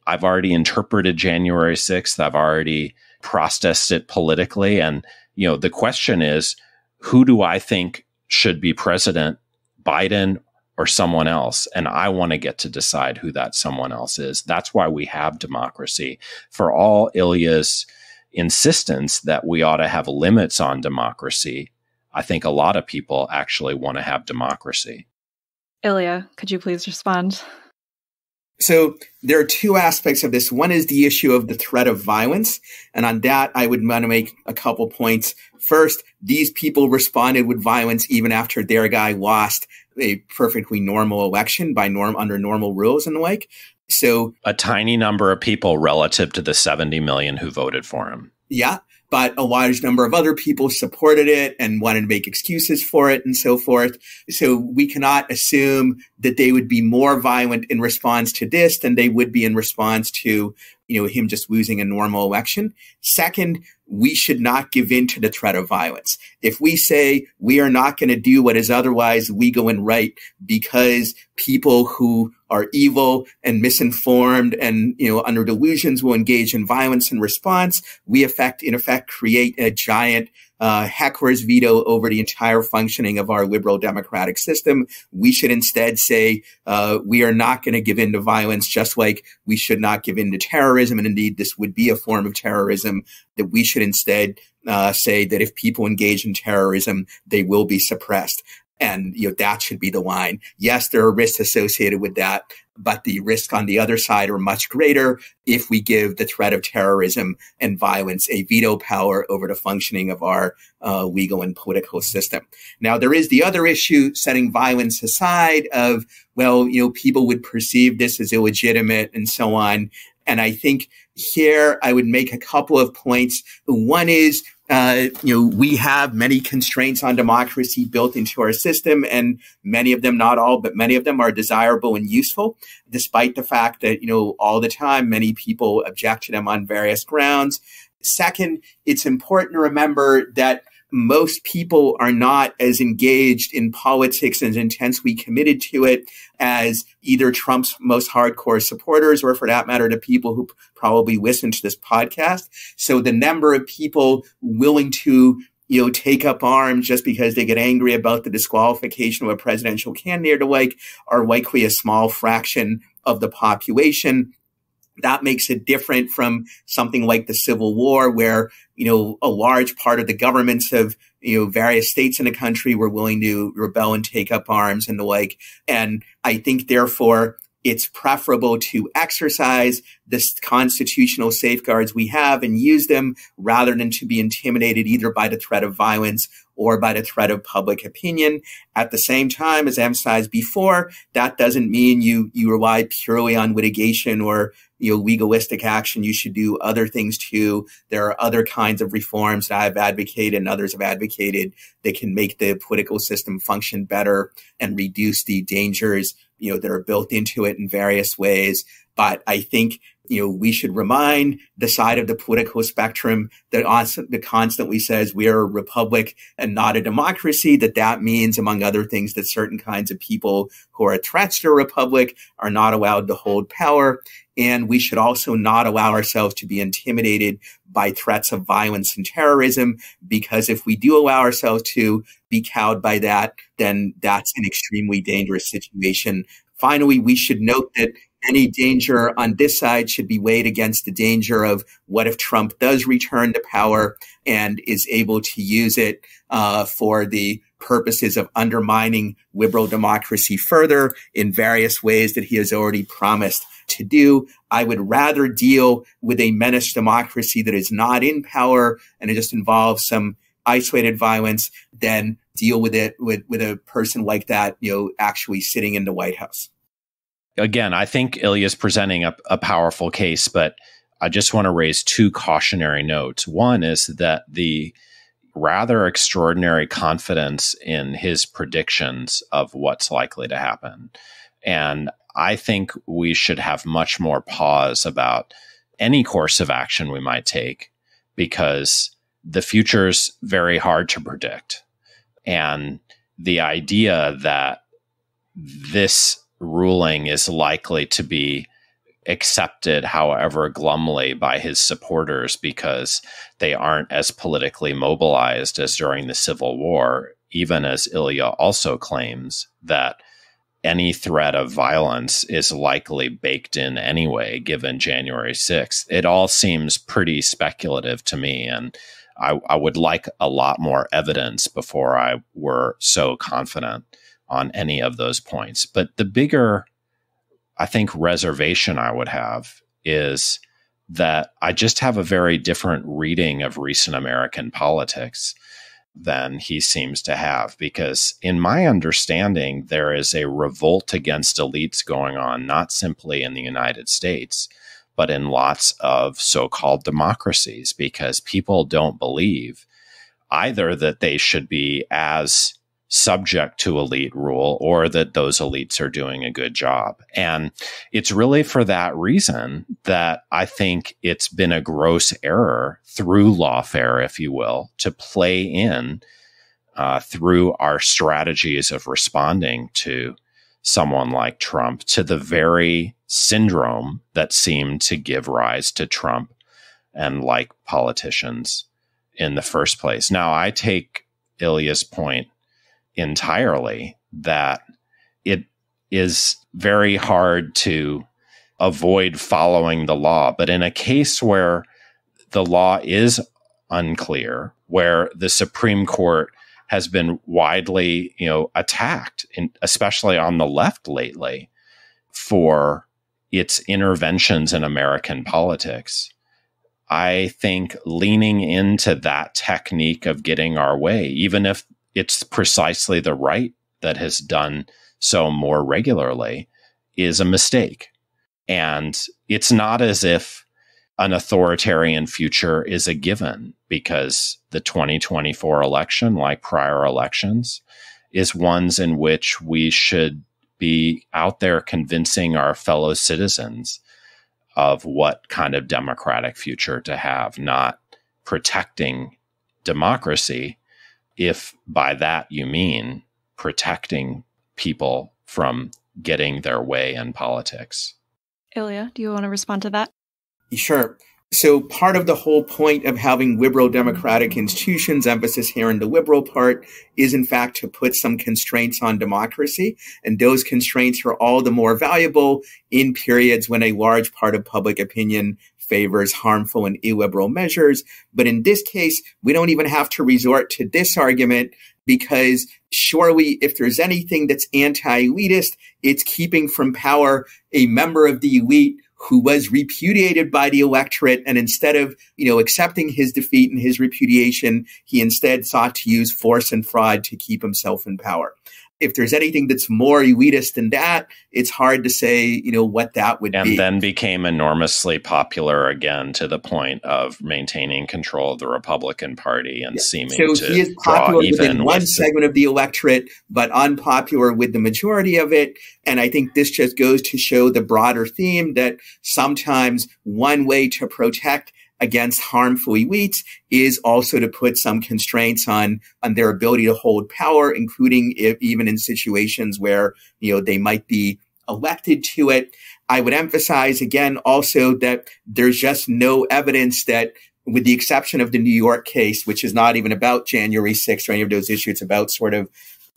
I've already interpreted January 6th. I've already processed it politically. And, the question is, who do I think should be president, Biden or someone else? And I want to get to decide who that someone else is. That's why we have democracy. For all Ilya's insistence that we ought to have limits on democracy, I think a lot of people actually want to have democracy. Ilya, could you please respond? So there are two aspects of this. One is the issue of the threat of violence. And on that, I would want to make a couple points. First, these people responded with violence even after their guy lost a perfectly normal election under normal rules and the like. So a tiny number of people relative to the 70 million who voted for him. Yeah. But a large number of other people supported it and wanted to make excuses for it and so forth. So we cannot assume that they would be more violent in response to this than they would be in response to, him just losing a normal election. Second, we should not give in to the threat of violence. If we say we are not going to do what is otherwise legal and right because people who are evil and misinformed and, under delusions will engage in violence in response, we in effect create a giant heckler's veto over the entire functioning of our liberal democratic system. We should instead say we are not going to give in to violence, just like we should not give in to terrorism. And indeed, this would be a form of terrorism, that we should instead say that if people engage in terrorism, they will be suppressed. And, that should be the line. Yes, there are risks associated with that, but the risks on the other side are much greater if we give the threat of terrorism and violence a veto power over the functioning of our legal and political system. Now, there is the other issue, setting violence aside, of, people would perceive this as illegitimate and so on. And I think here I would make a couple of points. One is, we have many constraints on democracy built into our system, and many of them, not all, but many of them are desirable and useful, despite the fact that, all the time, many people object to them on various grounds. Second, it's important to remember that most people are not as engaged in politics and as intensely committed to it as either Trump's most hardcore supporters, or for that matter, the people who probably listen to this podcast. So the number of people willing to, take up arms just because they get angry about the disqualification of a presidential candidate are likely a small fraction of the population. That makes it different from something like the Civil War, where, a large part of the governments of, various states in the country were willing to rebel and take up arms and the like. And I think, therefore, it's preferable to exercise the constitutional safeguards we have and use them rather than to be intimidated either by the threat of violence or by the threat of public opinion. At the same time, as emphasized before, that doesn't mean you rely purely on litigation or legalistic action. You should do other things too. There are other kinds of reforms that I've advocated and others have advocated that can make the political system function better and reduce the dangers that are built into it in various ways. But I think, we should remind the side of the political spectrum that constantly says we are a republic and not a democracy, that means, among other things, that certain kinds of people who are threats to a republic are not allowed to hold power. And we should also not allow ourselves to be intimidated by threats of violence and terrorism, because if we do allow ourselves to be cowed by that, then that's an extremely dangerous situation. Finally, we should note that any danger on this side should be weighed against the danger of what if Trump does return to power and is able to use it for the purposes of undermining liberal democracy further in various ways that he has already promised to do. I would rather deal with a menaced democracy that is not in power and it just involves some isolated violence than deal with it with a person like that, actually sitting in the White House. Again, I think Ilya's presenting a powerful case, but I just want to raise two cautionary notes. One is that the rather extraordinary confidence in his predictions of what's likely to happen. And I think we should have much more pause about any course of action we might take, because the future's very hard to predict. And the idea that this ruling is likely to be accepted, however glumly, by his supporters because they aren't as politically mobilized as during the Civil War, even as Ilya also claims that any threat of violence is likely baked in anyway, given January 6th. It all seems pretty speculative to me, and I would like a lot more evidence before I were so confident on any of those points. But the bigger, I think, reservation I would have is that I just have a very different reading of recent American politics than he seems to have, because in my understanding, there is a revolt against elites going on, not simply in the United States, but in lots of so-called democracies, because people don't believe either that they should be as subject to elite rule or that those elites are doing a good job. And it's really for that reason that I think it's been a gross error through lawfare, if you will, to play in through our strategies of responding to someone like Trump to the very syndrome that seemed to give rise to Trump and like politicians in the first place. Now, I take Ilya's point entirely that it is very hard to avoid following the law. But in a case where the law is unclear, where the Supreme Court has been widely, attacked, especially on the left lately, for its interventions in American politics, I think leaning into that technique of getting our way, even if it's precisely the right that has done so more regularly, is a mistake. And it's not as if an authoritarian future is a given, because the 2024 election, like prior elections, is ones in which we should be out there convincing our fellow citizens of what kind of democratic future to have, not protecting democracy, if by that you mean protecting people from getting their way in politics. Ilya, do you want to respond to that? Sure. So part of the whole point of having liberal democratic institutions, emphasis here in the liberal part, is in fact to put some constraints on democracy. And those constraints are all the more valuable in periods when a large part of public opinion favors harmful and illiberal measures. But in this case, we don't even have to resort to this argument, because surely if there's anything that's anti-elitist, it's keeping from power a member of the elite who was repudiated by the electorate, and instead of, accepting his defeat and his repudiation, he instead sought to use force and fraud to keep himself in power. If there's anything that's more elitist than that, it's hard to say, what that would be. And then became enormously popular again, to the point of maintaining control of the Republican Party and seeming to he is popular within one with segment of the electorate, but unpopular with the majority of it. And I think this just goes to show the broader theme that sometimes one way to protect against harmful elites is also to put some constraints on their ability to hold power, including even in situations where, they might be elected to it. I would emphasize again also that there's just no evidence that, with the exception of the New York case, which is not even about January 6th or any of those issues, it's about sort of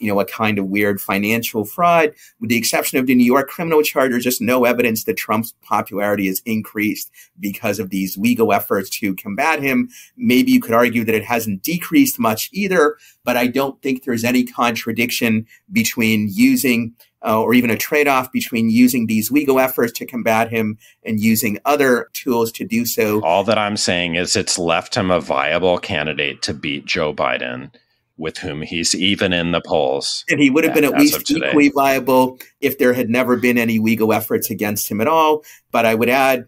a kind of weird financial fraud. With the exception of the New York criminal charge, there's just no evidence that Trump's popularity has increased because of these legal efforts to combat him. Maybe you could argue that it hasn't decreased much either, but I don't think there's any contradiction between using or even a trade-off between using these legal efforts to combat him and using other tools to do so. All that I'm saying is it's left him a viable candidate to beat Joe Biden, with whom he's even in the polls. And he would have been at least equally viable if there had never been any legal efforts against him at all. But I would add,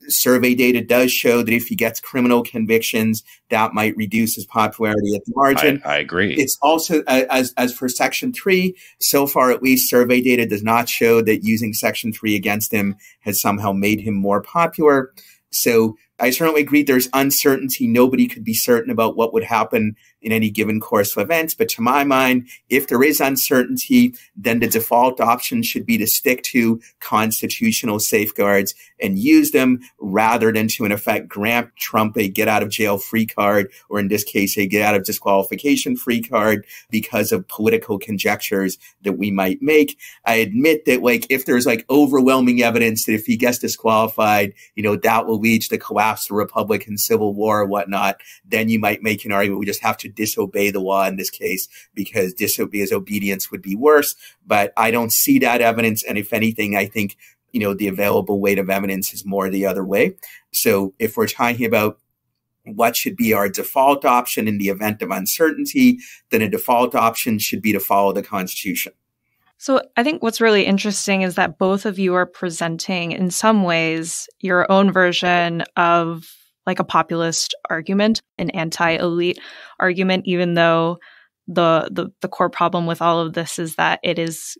survey data does show that if he gets criminal convictions, that might reduce his popularity at the margin. I agree. It's also, as for Section 3, so far at least, survey data does not show that using Section 3 against him has somehow made him more popular. So I certainly agree there's uncertainty. Nobody could be certain about what would happen in any given course of events. But to my mind, if there is uncertainty, then the default option should be to stick to constitutional safeguards and use them, rather than to, in effect, grant Trump a get-out-of-jail-free card, or in this case, a get-out-of-disqualification-free card, because of political conjectures that we might make. I admit that, if there's overwhelming evidence that if he gets disqualified, that will lead to the collapse of the Republican Civil War or whatnot, then you might make an argument we just have to disobey the law in this case, because disobedience would be worse. But I don't see that evidence. And if anything, I think, the available weight of evidence is more the other way. So if we're talking about what should be our default option in the event of uncertainty, then a default option should be to follow the Constitution. So I think what's really interesting is that both of you are presenting, in some ways, your own version of a populist argument, an anti-elite argument, even though the core problem with all of this is that it is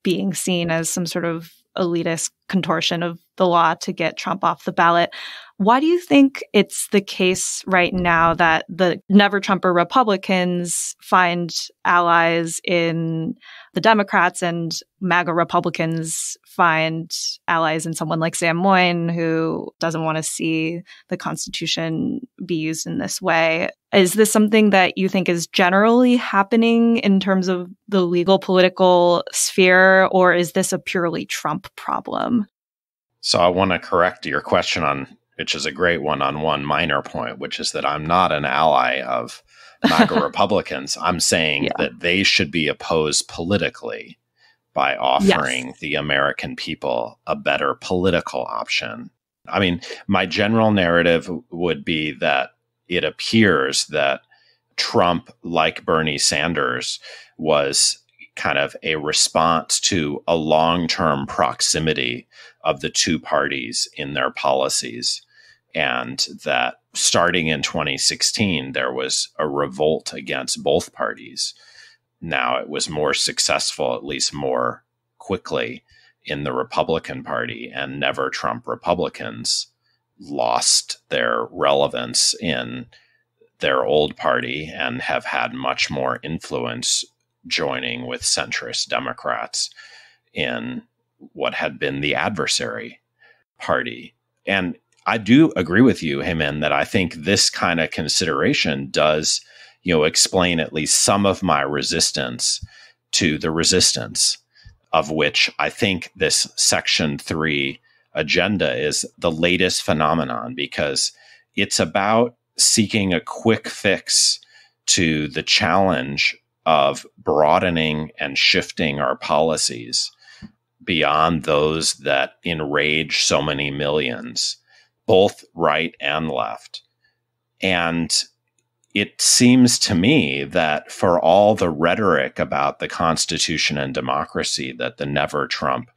being seen as some sort of elitist contortion of the law to get Trump off the ballot. Why do you think it's the case right now that the Never Trumper Republicans find allies in the Democrats and MAGA Republicans find allies in someone like Sam Moyn, who doesn't want to see the Constitution be used in this way? Is this something that you think is generally happening in terms of the legal political sphere, or is this a purely Trump problem? So I want to correct your question on, which is a great one, on one minor point, which is that I'm not an ally of MAGA Republicans. I'm saying that they should be opposed politically by offering the American people a better political option. I mean, my general narrative would be that it appears that Trump, like Bernie Sanders, was kind of a response to a long-term proximity of the two parties in their policies. And that starting in 2016, there was a revolt against both parties. Now it was more successful, at least more quickly, in the Republican Party, and Never Trump Republicans lost their relevance in their old party and have had much more influence joining with centrist Democrats in what had been the adversary party. And I do agree with you, Hyemin, that I think this kind of consideration does, explain at least some of my resistance to the resistance, of which I think this Section 3 agenda is the latest phenomenon, because it's about seeking a quick fix to the challenge of broadening and shifting our policies beyond those that enrage so many millions, both right and left. And it seems to me that for all the rhetoric about the Constitution and democracy that the Never Trump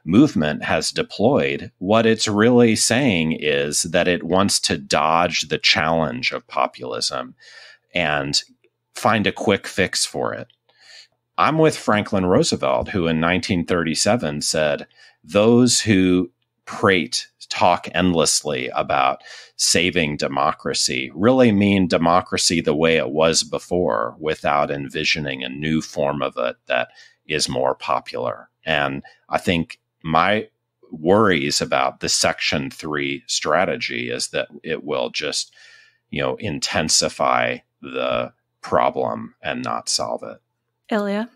movement has deployed, what it's really saying is that it wants to dodge the challenge of populism and find a quick fix for it. I'm with Franklin Roosevelt, who in 1937 said, those who talk endlessly about saving democracy really mean democracy the way it was before, without envisioning a new form of it that is more popular. And I think my worries about the Section 3 strategy is that it will just, intensify the problem and not solve it. Ilya?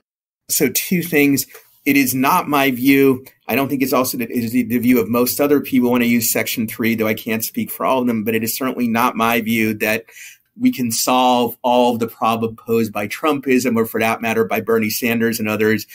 So two things. It is not my view. I don't think it's also it is the view of most other people who want to use Section 3, though I can't speak for all of them, but it is certainly not my view that we can solve all of the problem posed by Trumpism, or for that matter, by Bernie Sanders and others,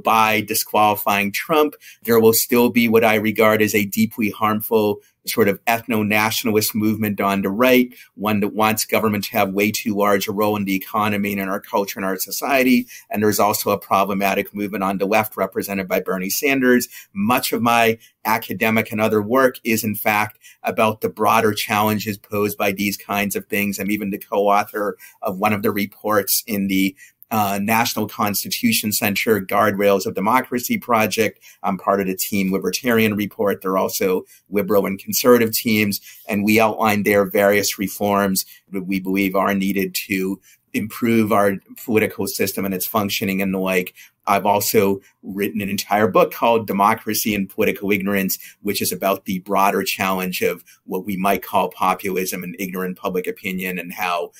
by disqualifying Trump. There will still be what I regard as a deeply harmful sort of ethno-nationalist movement on the right, one that wants government to have way too large a role in the economy and in our culture and our society. And there's also a problematic movement on the left represented by Bernie Sanders. Much of my academic and other work is, in fact, about the broader challenges posed by these kinds of things. I'm even the co-author of one of the reports in the National Constitution Center Guardrails of Democracy project. I'm part of the Team Libertarian report. There are also liberal and conservative teams, and we outlined there various reforms that we believe are needed to improve our political system and its functioning and the like. I've also written an entire book called Democracy and Political Ignorance, which is about the broader challenge of what we might call populism and ignorant public opinion, and how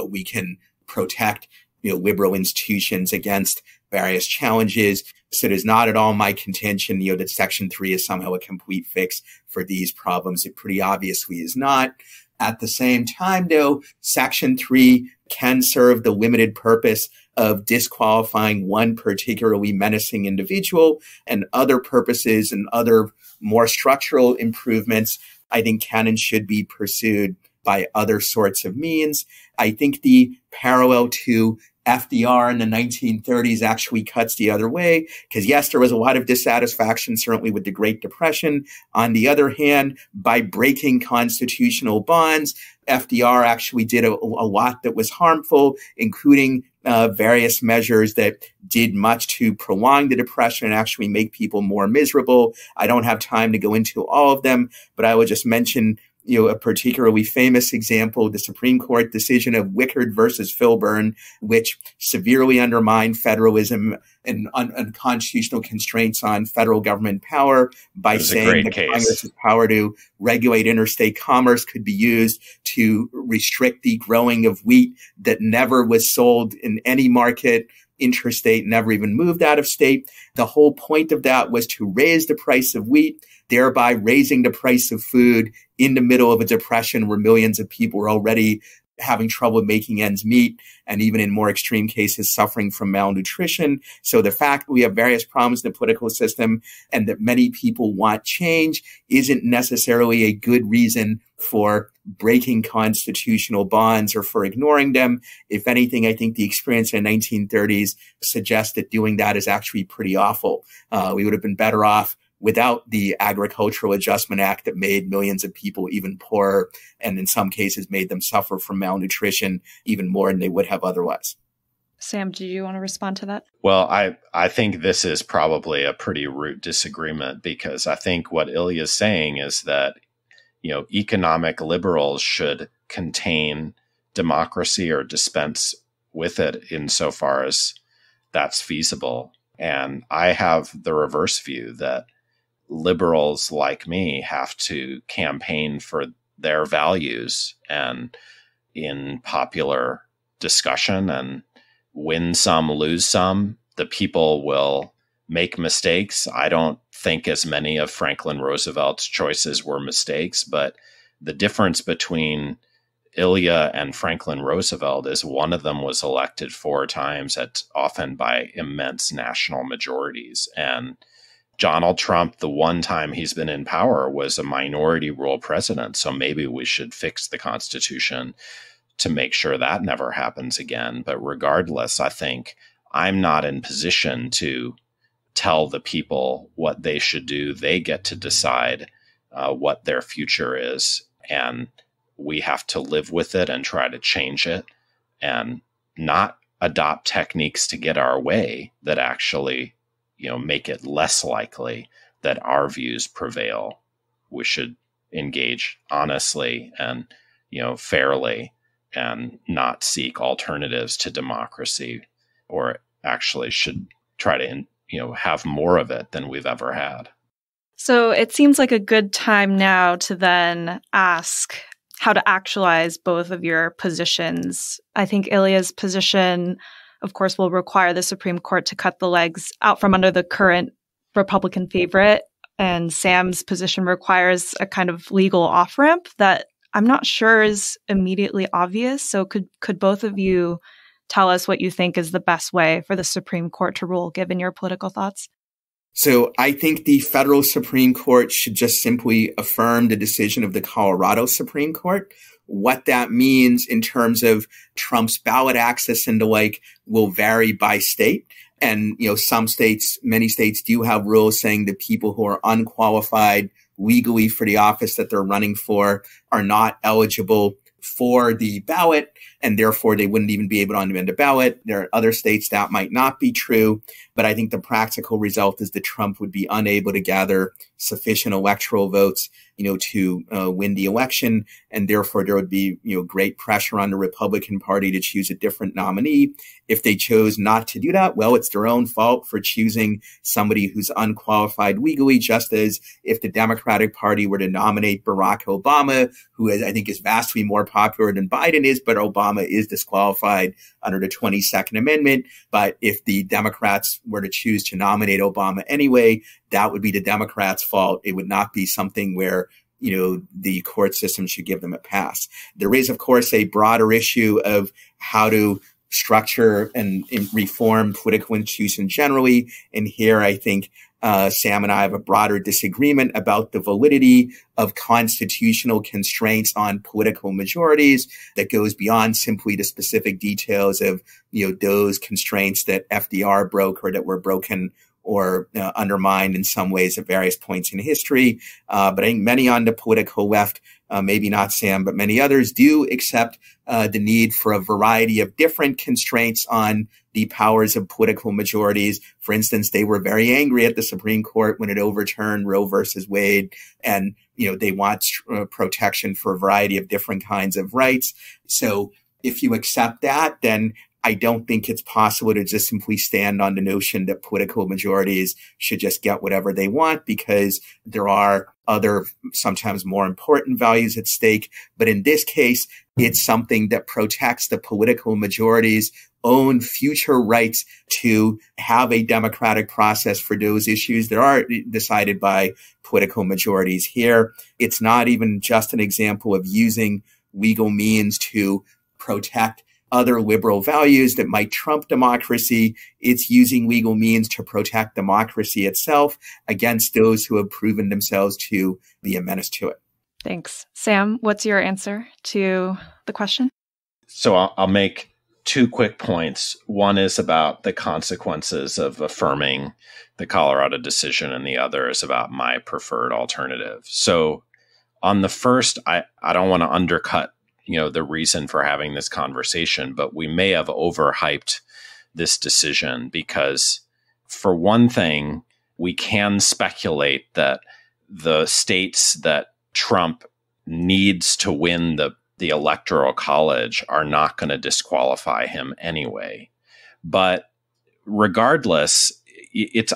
we can protect liberal institutions against various challenges. So it is not at all my contention, that Section 3 is somehow a complete fix for these problems. It pretty obviously is not. At the same time, though, Section 3 can serve the limited purpose of disqualifying one particularly menacing individual, and other purposes and other more structural improvements, I think, can and should be pursued by other sorts of means. I think the parallel to FDR in the 1930s actually cuts the other way, because yes, there was a lot of dissatisfaction, certainly with the Great Depression. On the other hand, by breaking constitutional bonds, FDR actually did a lot that was harmful, including various measures that did much to prolong the Depression and actually make people more miserable. I don't have time to go into all of them, but I will just mention a particularly famous example, the Supreme Court decision of Wickard versus Filburn, which severely undermined federalism and unconstitutional constraints on federal government power by saying that Congress's power to regulate interstate commerce could be used to restrict the growing of wheat that never was sold in any market interstate, never even moved out of state. The whole point of that was to raise the price of wheat, thereby raising the price of food in the middle of a depression where millions of people were already having trouble making ends meet, and even in more extreme cases, suffering from malnutrition. So the fact that we have various problems in the political system and that many people want change isn't necessarily a good reason for breaking constitutional bonds or for ignoring them. If anything, I think the experience in the 1930s suggests that doing that is actually pretty awful. We would have been better off without the Agricultural Adjustment Act that made millions of people even poorer and in some cases made them suffer from malnutrition even more than they would have otherwise. Sam, do you want to respond to that? Well, I think this is probably a pretty root disagreement, because I think what Ilya is saying is that, economic liberals should contain democracy or dispense with it insofar as that's feasible. And I have the reverse view that liberals like me have to campaign for their values and in popular discussion, and win some, lose some. The people will make mistakes. I don't think as many of Franklin Roosevelt's choices were mistakes, but the difference between Ilya and Franklin Roosevelt is one of them was elected 4 times, often by immense national majorities. And Donald Trump, the one time he's been in power, was a minority rule president. So maybe we should fix the Constitution to make sure that never happens again. But regardless, I think I'm not in position to tell the people what they should do. They get to decide what their future is. And we have to live with it and try to change it and not adopt techniques to get our way that actually make it less likely that our views prevail. We should engage honestly and, fairly, and not seek alternatives to democracy, or actually should try to, have more of it than we've ever had. So it seems like a good time now to then ask how to actualize both of your positions. I think Ilya's position, of course, will require the Supreme Court to cut the legs out from under the current Republican favorite. And Sam's position requires a kind of legal off-ramp that I'm not sure is immediately obvious. So could both of you tell us what you think is the best way for the Supreme Court to rule, given your political thoughts? So I think the federal Supreme Court should just simply affirm the decision of the Colorado Supreme Court. What that means in terms of Trump's ballot access and the like will vary by state. And, some states, many states do have rules saying that people who are unqualified legally for the office that they're running for are not eligible for the ballot, and therefore they wouldn't even be able to amend the ballot. There are other states that might not be true, but I think the practical result is that Trump would be unable to gather sufficient electoral votes, to win the election, and therefore there would be, great pressure on the Republican Party to choose a different nominee. If they chose not to do that, well, it's their own fault for choosing somebody who's unqualified legally, just as if the Democratic Party were to nominate Barack Obama, who I think is vastly more popular than Biden is, but Obama is disqualified under the 22nd Amendment. But if the Democrats were to choose to nominate Obama anyway, that would be the Democrats' fault. It would not be something where, the court system should give them a pass. There is, of course, a broader issue of how to structure and reform political institutions generally. And here, I think Sam and I have a broader disagreement about the validity of constitutional constraints on political majorities that goes beyond simply the specific details of, those constraints that FDR broke or that were broken or undermined in some ways at various points in history. But I think many on the political left, maybe not Sam, but many others do accept the need for a variety of different constraints on the powers of political majorities. For instance, they were very angry at the Supreme Court when it overturned Roe versus Wade, and they want protection for a variety of different kinds of rights. So if you accept that, then I don't think it's possible to just simply stand on the notion that political majorities should just get whatever they want, because there are other, sometimes more important values at stake. But in this case, it's something that protects the political majority's own future rights to have a democratic process for those issues that are decided by political majorities here. It's not even just an example of using legal means to protect other liberal values that might trump democracy. It's using legal means to protect democracy itself against those who have proven themselves to be a menace to it. Thanks. Sam, what's your answer to the question? So I'll make two quick points. One is about the consequences of affirming the Colorado decision, and the other is about my preferred alternative. So on the first, I don't want to undercut the reason for having this conversation, but we may have overhyped this decision because, for one thing, we can speculate that the states that Trump needs to win the Electoral College are not going to disqualify him anyway. But regardless,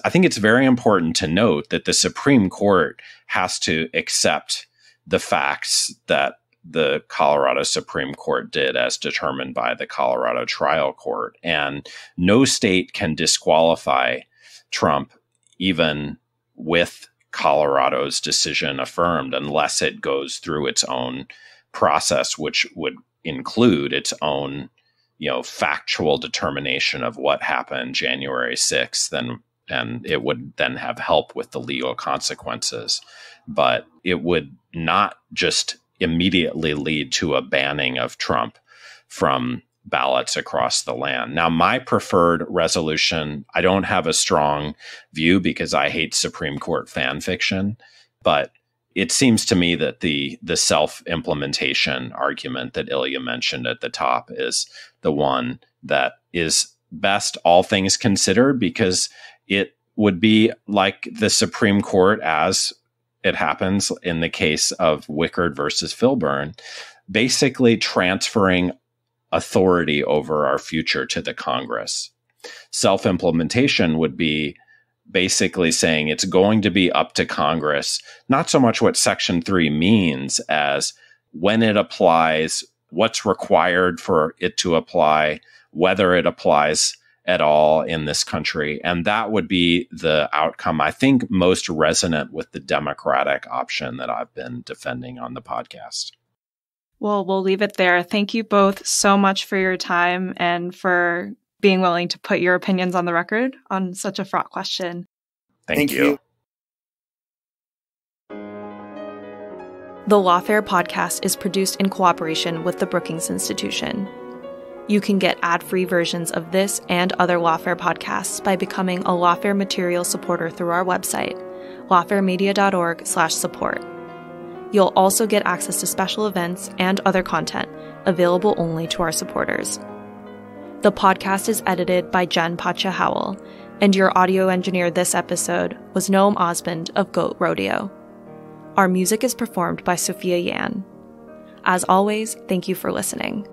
I think it's very important to note that the Supreme Court has to accept the facts that the Colorado Supreme Court did as determined by the Colorado trial court. And no state can disqualify Trump even with Colorado's decision affirmed unless it goes through its own process, which would include its own, factual determination of what happened January 6th. And it would then have help with the legal consequences. But it would not just immediately lead to a banning of Trump from ballots across the land. Now, my preferred resolution, I don't have a strong view because I hate Supreme Court fan fiction, but it seems to me that the self-implementation argument that Ilya mentioned at the top is the one that is best, all things considered, because it would be like the Supreme Court, as it happens in the case of Wickard versus Filburn, basically transferring authority over our future to the Congress. Self-implementation would be basically saying it's going to be up to Congress, not so much what Section 3 means as when it applies, what's required for it to apply, whether it applies at all in this country. And that would be the outcome, I think, most resonant with the Democratic option that I've been defending on the podcast. Well, we'll leave it there. Thank you both so much for your time and for being willing to put your opinions on the record on such a fraught question. Thank you. The Lawfare podcast is produced in cooperation with the Brookings Institution. You can get ad-free versions of this and other Lawfare podcasts by becoming a Lawfare material supporter through our website, lawfaremedia.org/support. You'll also get access to special events and other content available only to our supporters. The podcast is edited by Jen Pacha-Howell, and your audio engineer this episode was Noam Osmond of Goat Rodeo. Our music is performed by Sophia Yan. As always, thank you for listening.